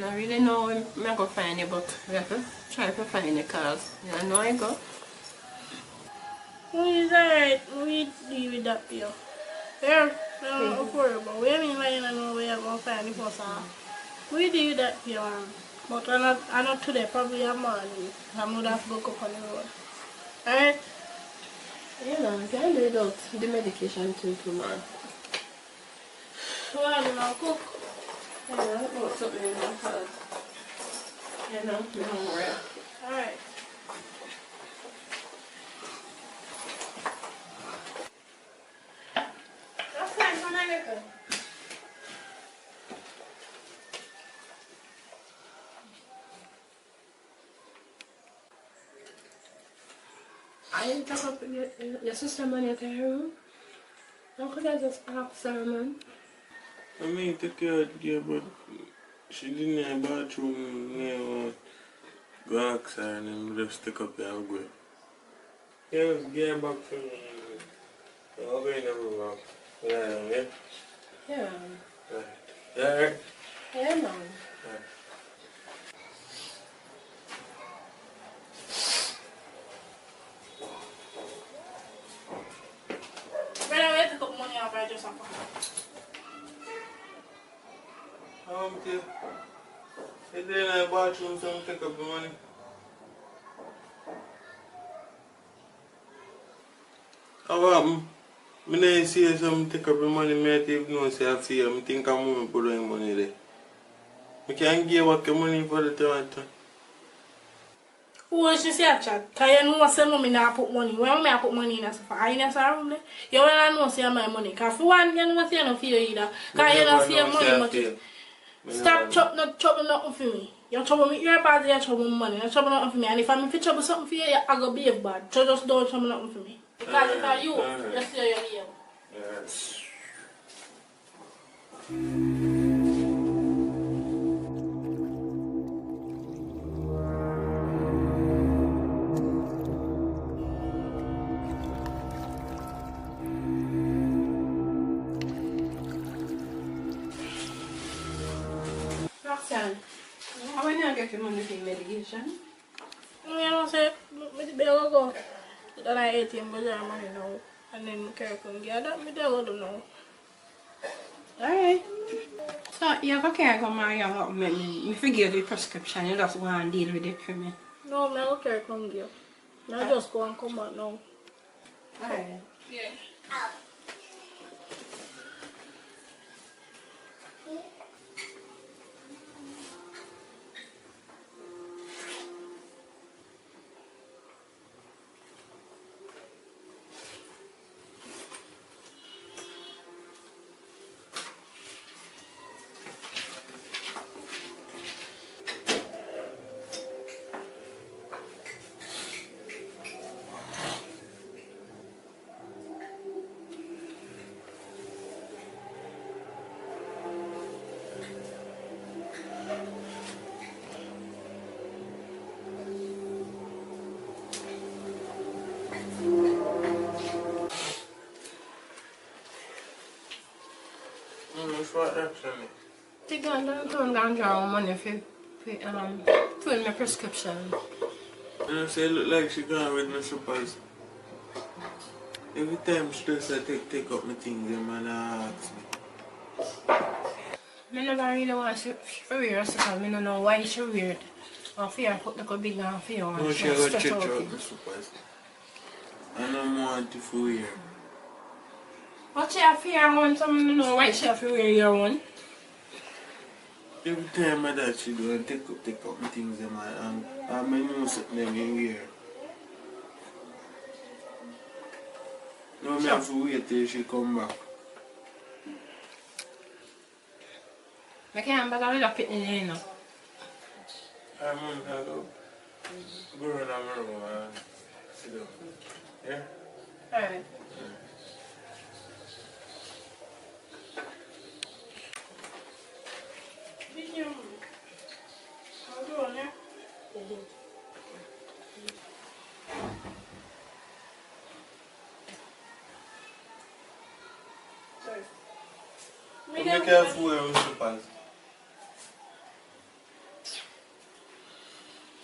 I really know where I'm going to find it, but we have to try to find the cars. I know I go. Mommy, it's alright. We deal with that, yo. Yeah, I'm not worried about. We ain't lying and know where you're going to find the person. We deal with that, yo. But I'm not today. Probably a morning. I'm going to have to go cook on the road. Alright? You know, I can't do without the medication too, man. So I'm going to cook. Yeah, I bought something in my cars. You know, I'm hungry. Alright. That's fine, son. I get it. I didn't talk up your sister money at her room. How could I just ask her, man? I mean, take care of the girl, but she didn't have a bathroom. I go ask her and then just take up and go. Yeah, just get back to me. I'll go in the room. Yeah? Yeah. Right. Yeah? Yeah, man. Right. When I wait to cook money, I'll buy just a pack. If they're in the bathroom, so take up the money. How happened? When I see some take up the money, I take no say I feel. I think I'm going to put in money there. I can't give back the money for the tomato. Who is she say a chat? Because you know say mommy not put money. When I put money in a sofa, I in a room there. You want to know say my money. Because for one, you know say I don't feel either. Because you don't see your money much. Stop chopping nothing for me. You're trouble me earbuds, you're trouble money. You're trouble nothing for me. And if I'm in trouble something for you, I go behave bad. So just don't trouble nothing for me. Because if I you, you still your behave. Yes. Roxanne, how when you get your money for medication? You know say, I go. Then I ATM go get money now. And then carry come get that. I go do now. Alright. So, you have a care come and you have me forgive the prescription. You just go and deal with it for me. No, I go carry come get. I just go and come back now. Alright. Yeah. What actually? Take on turn down your money for fill my prescription. And I say, look like she gone with my slippers. Every time stress, I take up my things, and man asks me. I never really want to wear it because I don't know why she wear it. I fear put like a big and fear one. No, she So got stretch check out out it. the supers. I don't want it for wear. But she have fear one, so I don't know why she have to wear your one. Every time my dad she do and take up my things in my hand. And I know something them in wear. No, me have to wait till she come back. I can't bother with a pitney there, you know. I'm going to go run my room and sit down. Yeah? Alright. Be careful with your slippers.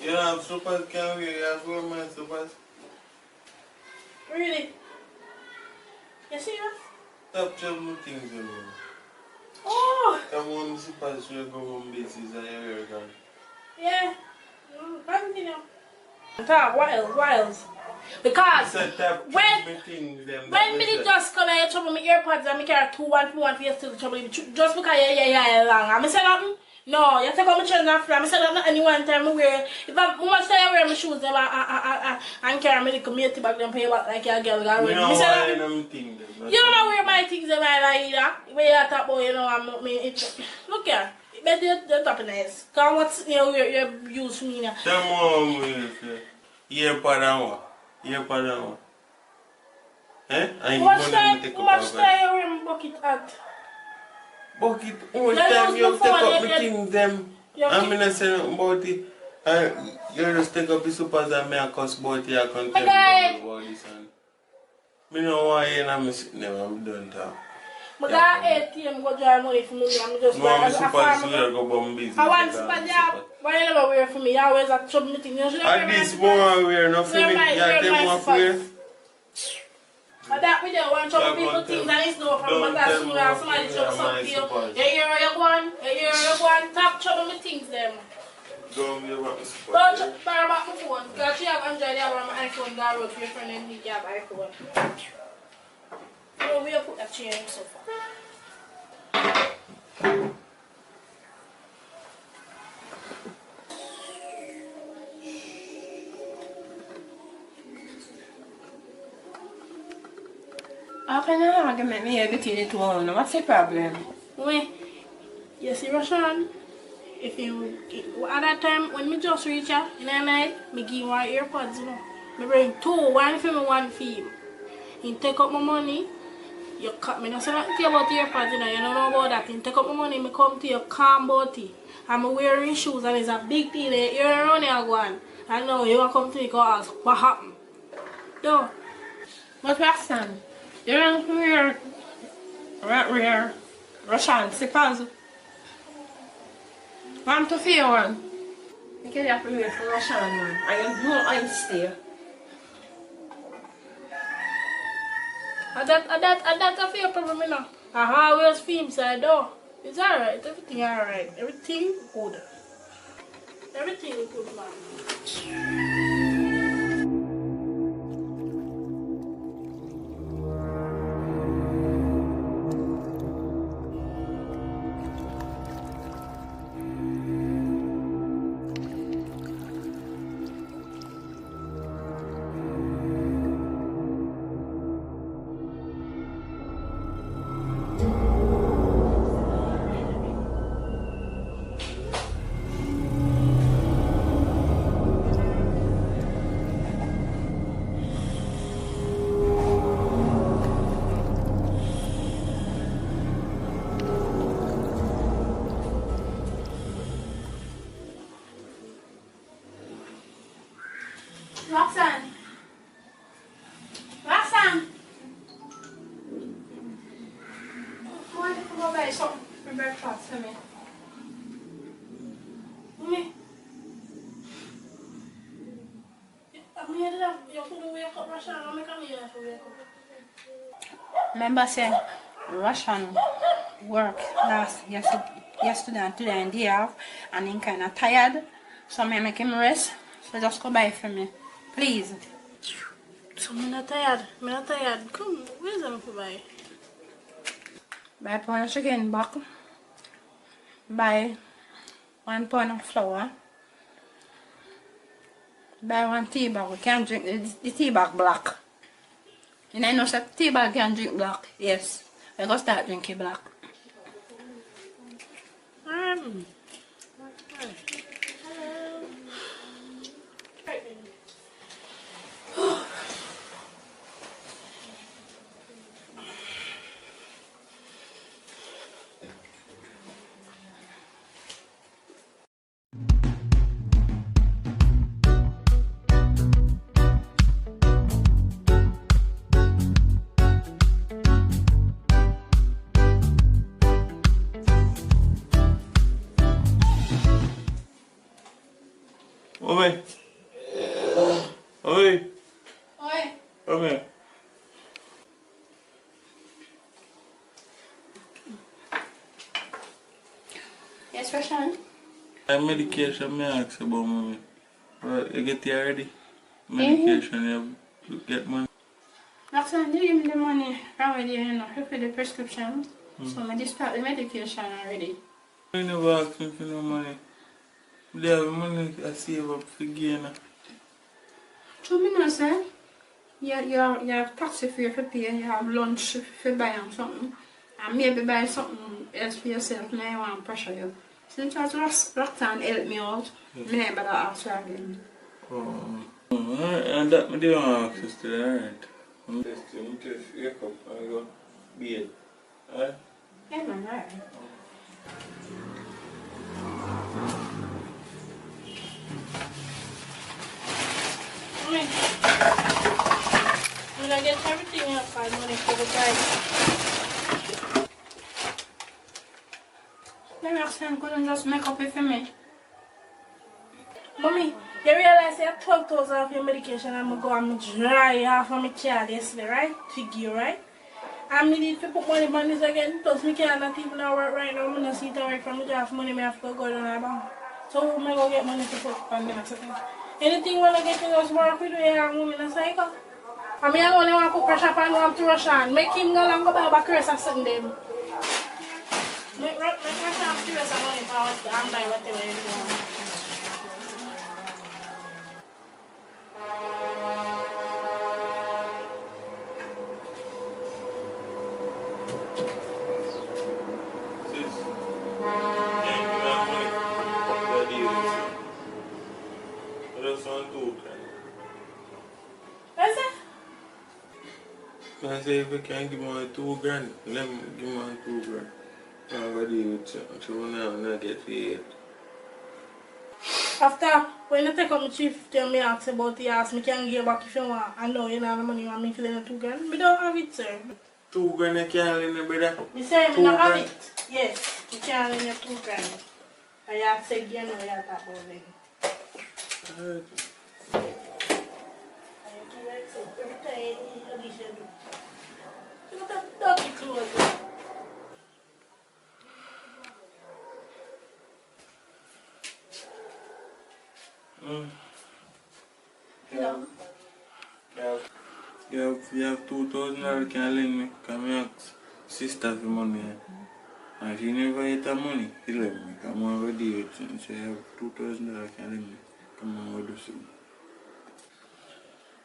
You don't have slippers, can wear. You have to wear my slippers. Really? You serious? Stop jumping things around. Oh! Come on, slippers will go on basis and you wear them. Yeah. Continue. Talk, what else? What else? Because Set up when things them. when me just come here trouble my AirPods and me carry 2 1 for you still trouble me just because yeah long. And me say nothing? No, you take out my chains and fly. Me say nothing any one time me wear. If I must say I wear my shoes them and carry my little matey bag them pay back like a girl got ready. Me say nothing. You don't know where my things them either. Where you talk about, you know, I'm me. Look here. But they're top nice. Cause what's you use for me now? Tell me what you say. Earpod and what? Earpod and what? Eh? And How you much time you wear my bucket at? Bucket, all the Yeah, time use you my take phone, up you- the things them. you I'm keep- not saying nothing about it. You just take up the supers and me and cuss about it and My contempt guy. about this and me know why you and me sitting there and I'm done talk. I got ATM go drive money for me. I'm just No, like I'm a supposed farmer. to go bum business. I want because super I'm job. super. Why you never wear for me? You always have trouble meeting. You should have At this more we're not for me. Yeah, them more for you. But that we don't want trouble Yeah, people don't things tell- and it's no problem. don't But as tell soon me as what somebody to trouble do, something my you, suppose. you hear you go on, top trouble me things them. Go and give up my support. Don't borrow back my phone. Because she have Android, you have my iPhone, that road for your friend and me, you have iPhone. So we have put that chair in so far. Half an hour to make me able to eat one. What's the problem? Wait, you see Roshan? If you at that time when me just reach out in the night, me give you one AirPods, you know. Me bring two, one for me, one for you. You take up my money, you cut me. No say nothing to you about the AirPods, you know. You don't know about that. You take up my money, me come to you calm about it. I'm wearing shoes and it's a big thing. You're around here going. I know you want to come to me because ask what happened. No. But Roxanne, you don't wear Russian slippers. Want to feel one? You can have to wear for Russian one. I know I stay. That's a fair problem, you know. I always feel inside though. It's alright, everything alright. Everything good. Everything good, man. Roxanne. Roxanne. Why don't you go buy something for breakfast for me? Mommy. I'm here to you could wake up, Roxanne. I'm making you to wake up. Remember say Russian work yesterday and today and day off and I'm kinda tired So I make him rest. So just go buy for me. Please. So I'm not tired. I'm not tired. Come, where's them for buy? Buy pound of chicken back. Buy 1 pound of flour. Buy 1 tea bag. We can't drink the tea bag black. And I know that tea bag can drink black. Yes. We're going to start drinking black. Oi. Oi. Oi. Come here. Yes, Rashan? Medication, me ask about mommy. You get here already? Medication, you get money? Roxanne, you give me the money already, you know, for the prescription. So I just start the medication already. I never ask me for no money. They have money I save up for gain. So me know, sir, you have taxi fare for pay, you have lunch for buying something, and maybe buy something else for yourself, and I want to pressure you. Since Roxanne help me out, me never ask her again. And that me don't ask you still, alright? I'm just wake up and go bed. Alright? Yeah, man, alright. When I get everything else, I money for the guy. Then Roxanne couldn't just make up it for me. Mommy, you realize you have 12,000 of your medication and I'm going to dry half of my child yesterday, right? Figure, right? And I need to put money on this again. Plus, I cannot even work right now. I'm not see to work from the job money. I have to go down the bank. So, I'm going to get money to put on them. Anything when I get to those work with you, I'm going to say, I mean, I only want to put pressure on him to rush on. Make him go and go buy a curse or something. Make Rashan serious about money for us and buy whatever you want. I say if you can't give me 2 grand, let me give me 2 grand. I'm going to deal with you. So now I'm not get paid. After, when you take up my chief, tell me ask about the ass, I can give back if you want. I know you know the money you want me to lend 2 grand. I don't have it, sir. 2 grand you can't lend me, brother? You say I 2 don't have grand? it? Yes, you can't lend you 2 grand. I have said you know you have that about it. Alright. Every time you do. Look at that dirty clothes. You have 2,000 you can lend me. Come here, sister for money. And she never get her money. She left me. Come on, over there. So you have 2,000 you can lend me. Come on, we'll do something.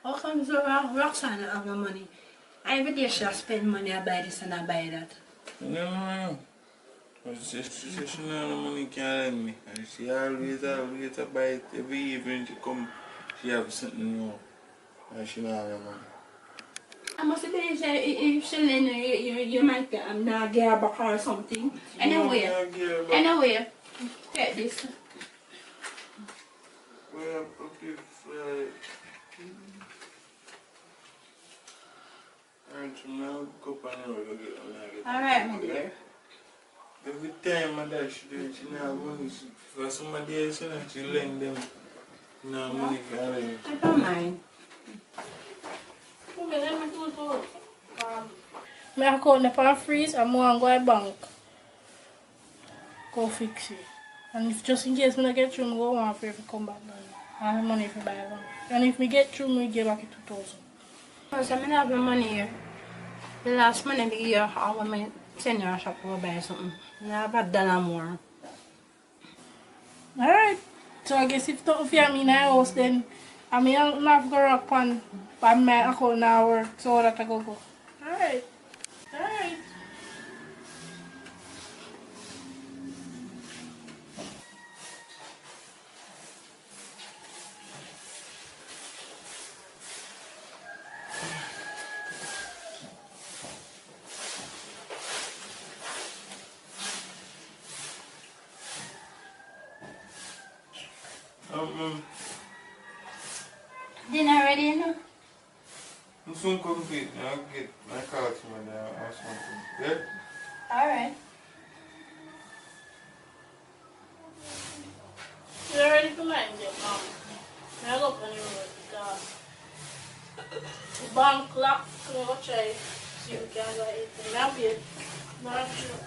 How come so Roxanne have no money? Every day she spend money, I buy this and I buy that. No. She said she don't have no money can lend me. And she always buy it. Every evening she come, she have something new. And she don't have no money. I must say if she lend you might get not get her back or something. Anyway, take this. Well, okay, Alright, my dear. Every time my dad she do it, she not have money. For somebody else, she lend them. No money for her. I don't mind. Okay, let me do it. My account never freeze, I'm going to go to bank. Go fix it. And if just in case when I get through, I go on for if I come back then. I have money for buy one. And if me get through, me give back it 2,000. Because I have my money here. The last money me give I want me send her a shop to buy something. I have $1 more. Alright. So I guess if you have me in the house, then I mean I'll have to go up on my account now work so that I go. Alright. Alright. Dinner ready, you know? I'm soon cooking for it. I'll get my car to my dad or something. Yeah? Alright. You're ready for mine, dear mom. I'll go on your road because the bank lock. I'm going to try see if we can go eat. I'll be not sure.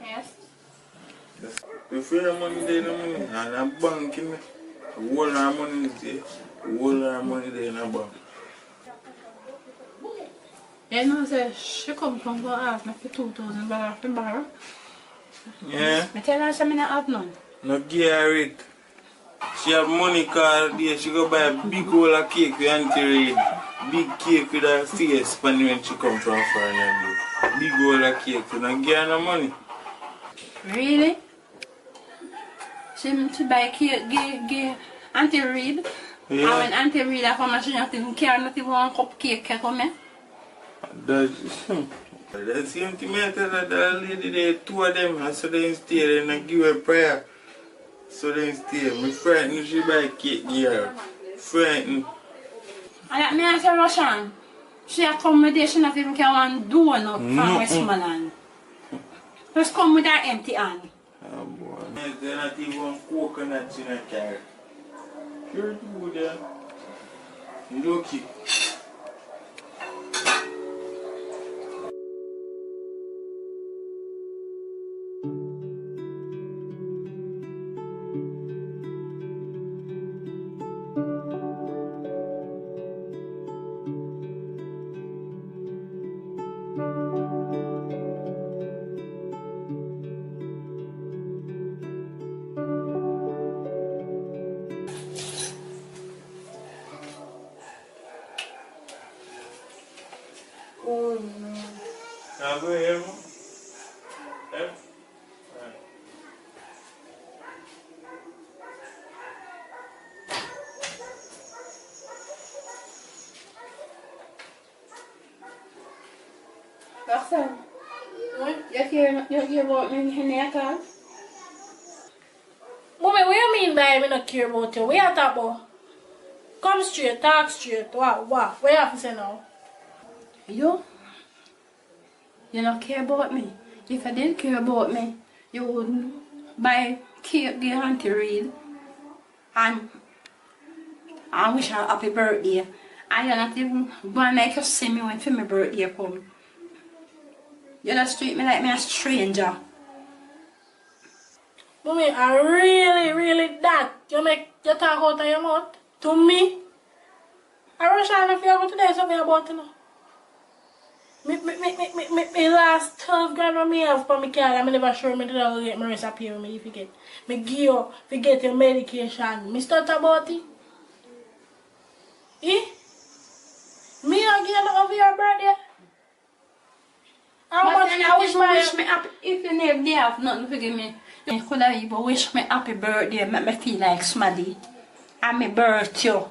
Yes. The fair money there, no money, and a bank in the whole our money is there. The whole our money there in a bank. You know, say she come from go ask me for $2,000 to borrow. Yeah? I tell her say me not have none. No give her it. She have money card there, she go buy a big hole of cake for Auntie Reid. Big cake with her face when she come from foreign. Big hole of cake, so no give her no money. Really? She buy cake, give Auntie Reid. Yeah. And when Auntie Reid come, she not even care, not even one cupcake can come here. That same thing I tell that lady there, two of them, and so they stay there and I give her prayer. So they stay. Me frightened she buy cake give her. Frightened. And that me and say Russian. She a come with there, she not even can one donut from Westmoreland. Just come with her empty hand. Oh boy. There's not even coconut in her car. Sure do there. Lucky. Oh no. Now go ahead. Eh? Roxanne, you care about me in your car? Mommy, what you mean by me not care about you? What you talk about? Come straight, talk straight. What? What you have to say now? You don't care about me. If I didn't care about me, you wouldn't buy cake give Auntie Reid and wish her happy birthday. And you're not even going to make you see me when my birthday come. You just treat me like me a stranger. Mommy, I really that. You talk out of your mouth to me. I rush on if you go today, so me about to know. Me last 12 grand when me have for my car, I never sure me that I will get my recipe with me if you get. Me give you, if you get your medication. Me start about it. Eh? Me not give you over your birthday. How But much then I if you wish wish me happy, if you never have nothing to give me, you could have even wish me happy birthday, make me feel like smaddy. And me birth you.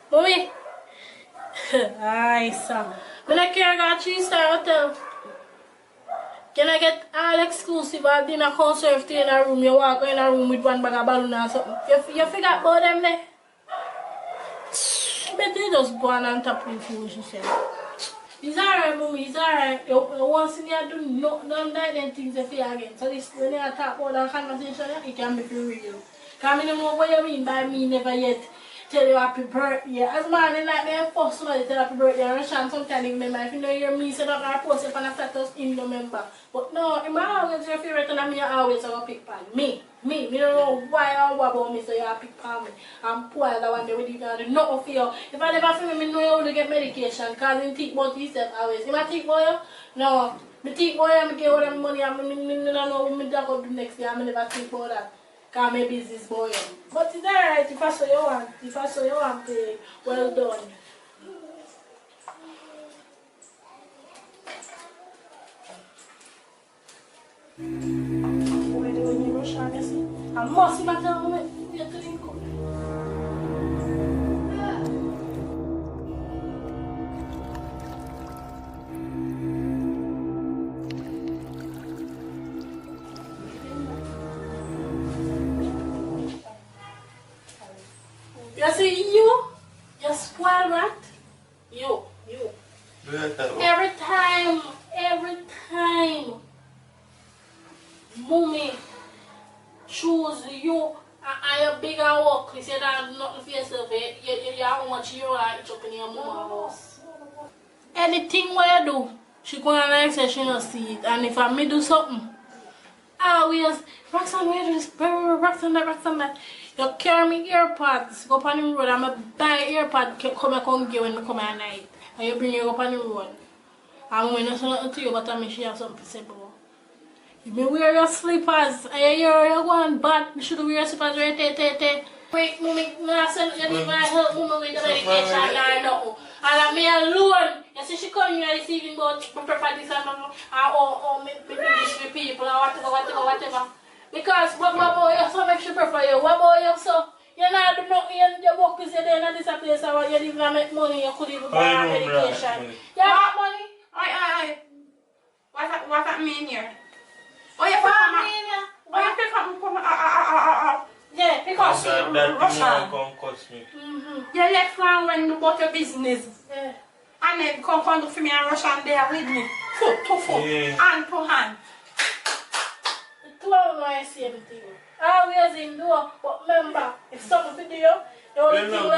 Mommy. Aye, son. When I care about 3-star hotel. Can I get all exclusive or dinner concert in a room? You walk in a room with one bag of balloon or something. You forgot about them there? But they just go on and top of you foolish yourself. It's alright, mommy, it's alright. You once in you do not them them things you feel again. So this when you talk about that conversation, it can be for real. Because I don't know what you mean by me never yet tell you happy birthday. As man, they like me and first somebody tell happy birthday. And Rashan sometimes they remember. If you know hear me say that I post it on a status in November. But no, in my always your favorite and I always have a pick pan. Me don't know why or what about me so you have pick pan me. I'm poor that one day with you can do nothing for you. If I never feel me know you only get medication because he think about himself always. If I think about you? No. Me think about you, I get all that money and I don't know what I'm going to do next year. I never think about that. Because my business boy. But it's alright if I saw you want. If I saw you want to, well done. Why do you rush on this? I must have done it. You're doing good. You see, you spoil rat. You. Every time, mommy choose you and you're big and walk, you say that nothing for yourself, you have much you like each up in your mama's house. Anything what you do, she go and like say she not see it. And if I may do something, I always, Roxanne, where is Roxanne that. You carry me earpods, go up on the road, and I buy earpods, come get when I come at night. And you bring you up on the road. And when I say nothing to you, but I she have something to say about. You may wear your slippers, and you're going bad, you should wear your slippers right. Wait, mommy, I said you need my help, mommy, with the medication, and nothing. And I may alone, you see she come here this evening, but prepare this and me finish with people, and whatever. Because what about you so make she prefer you? What about you so? You not do nothing, you work is there in this place or you didn't make money, you could even buy medication. You have money? Oi. What that mean here? Oh, you pick up yeah, because that come cost me. You left one when you bought your business. Yeah. And then come look for me and rush on there with me. Foot to foot, hand to hand. The two of them are the same thing. Always in door, but remember, if something to do you, the only thing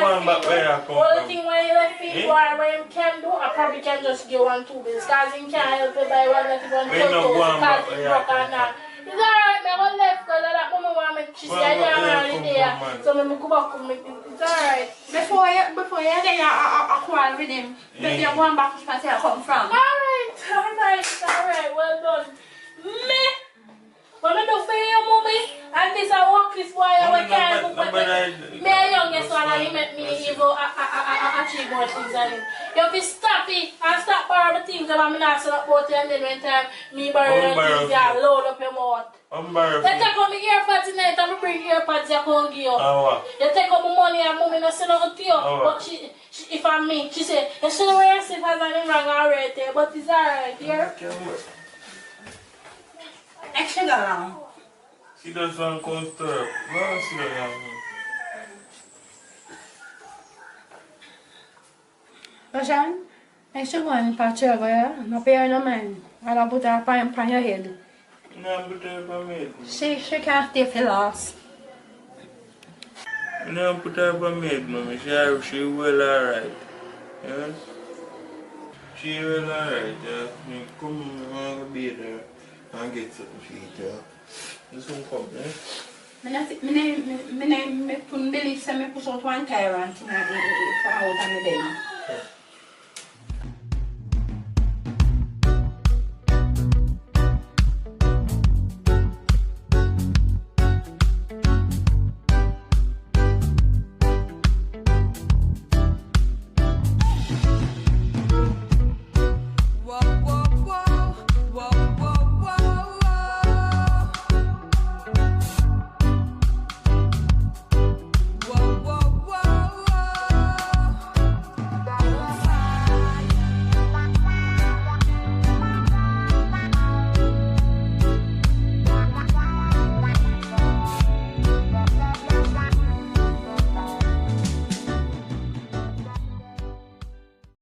when you left people or when you can do, I probably can just give 1-2 bills. Because you can't help you buy one that you want to do because it's broke or not. It's alright, I go left because that mama want me, she said I can't already there. So I go back home, it's alright. Before you then I quarrel with him. But you're going back to where you come from. Alright, well done. Me? What I do for you, mommy? And this I walk this boy, I can't do me a youngest one and he met me even achieve more things than him. You have to stop it and stop borrowing things that I'm not saying about you and then when time me borrow things you load up your mouth. You take out my earpods tonight and I bring earpods you can't give you. You take out my money and mommy not say nothing to you. But she if I'm me, she say, you shouldn't wear your slippers and them wrong already, but it's alright, dear. Extra long. She doesn't come to her. No, she doesn't. Roshan, extra one for Trevor, no pay no man. I'll put her on your head. No, put her on my head. She can't stay for loss. No, put her on my head, mommy. She well alright. Yes? She well alright, yeah. Me come, I want to be there. And get something to eat, yeah. This one come, I couldn't believe I push out one tyrant for out on the belly.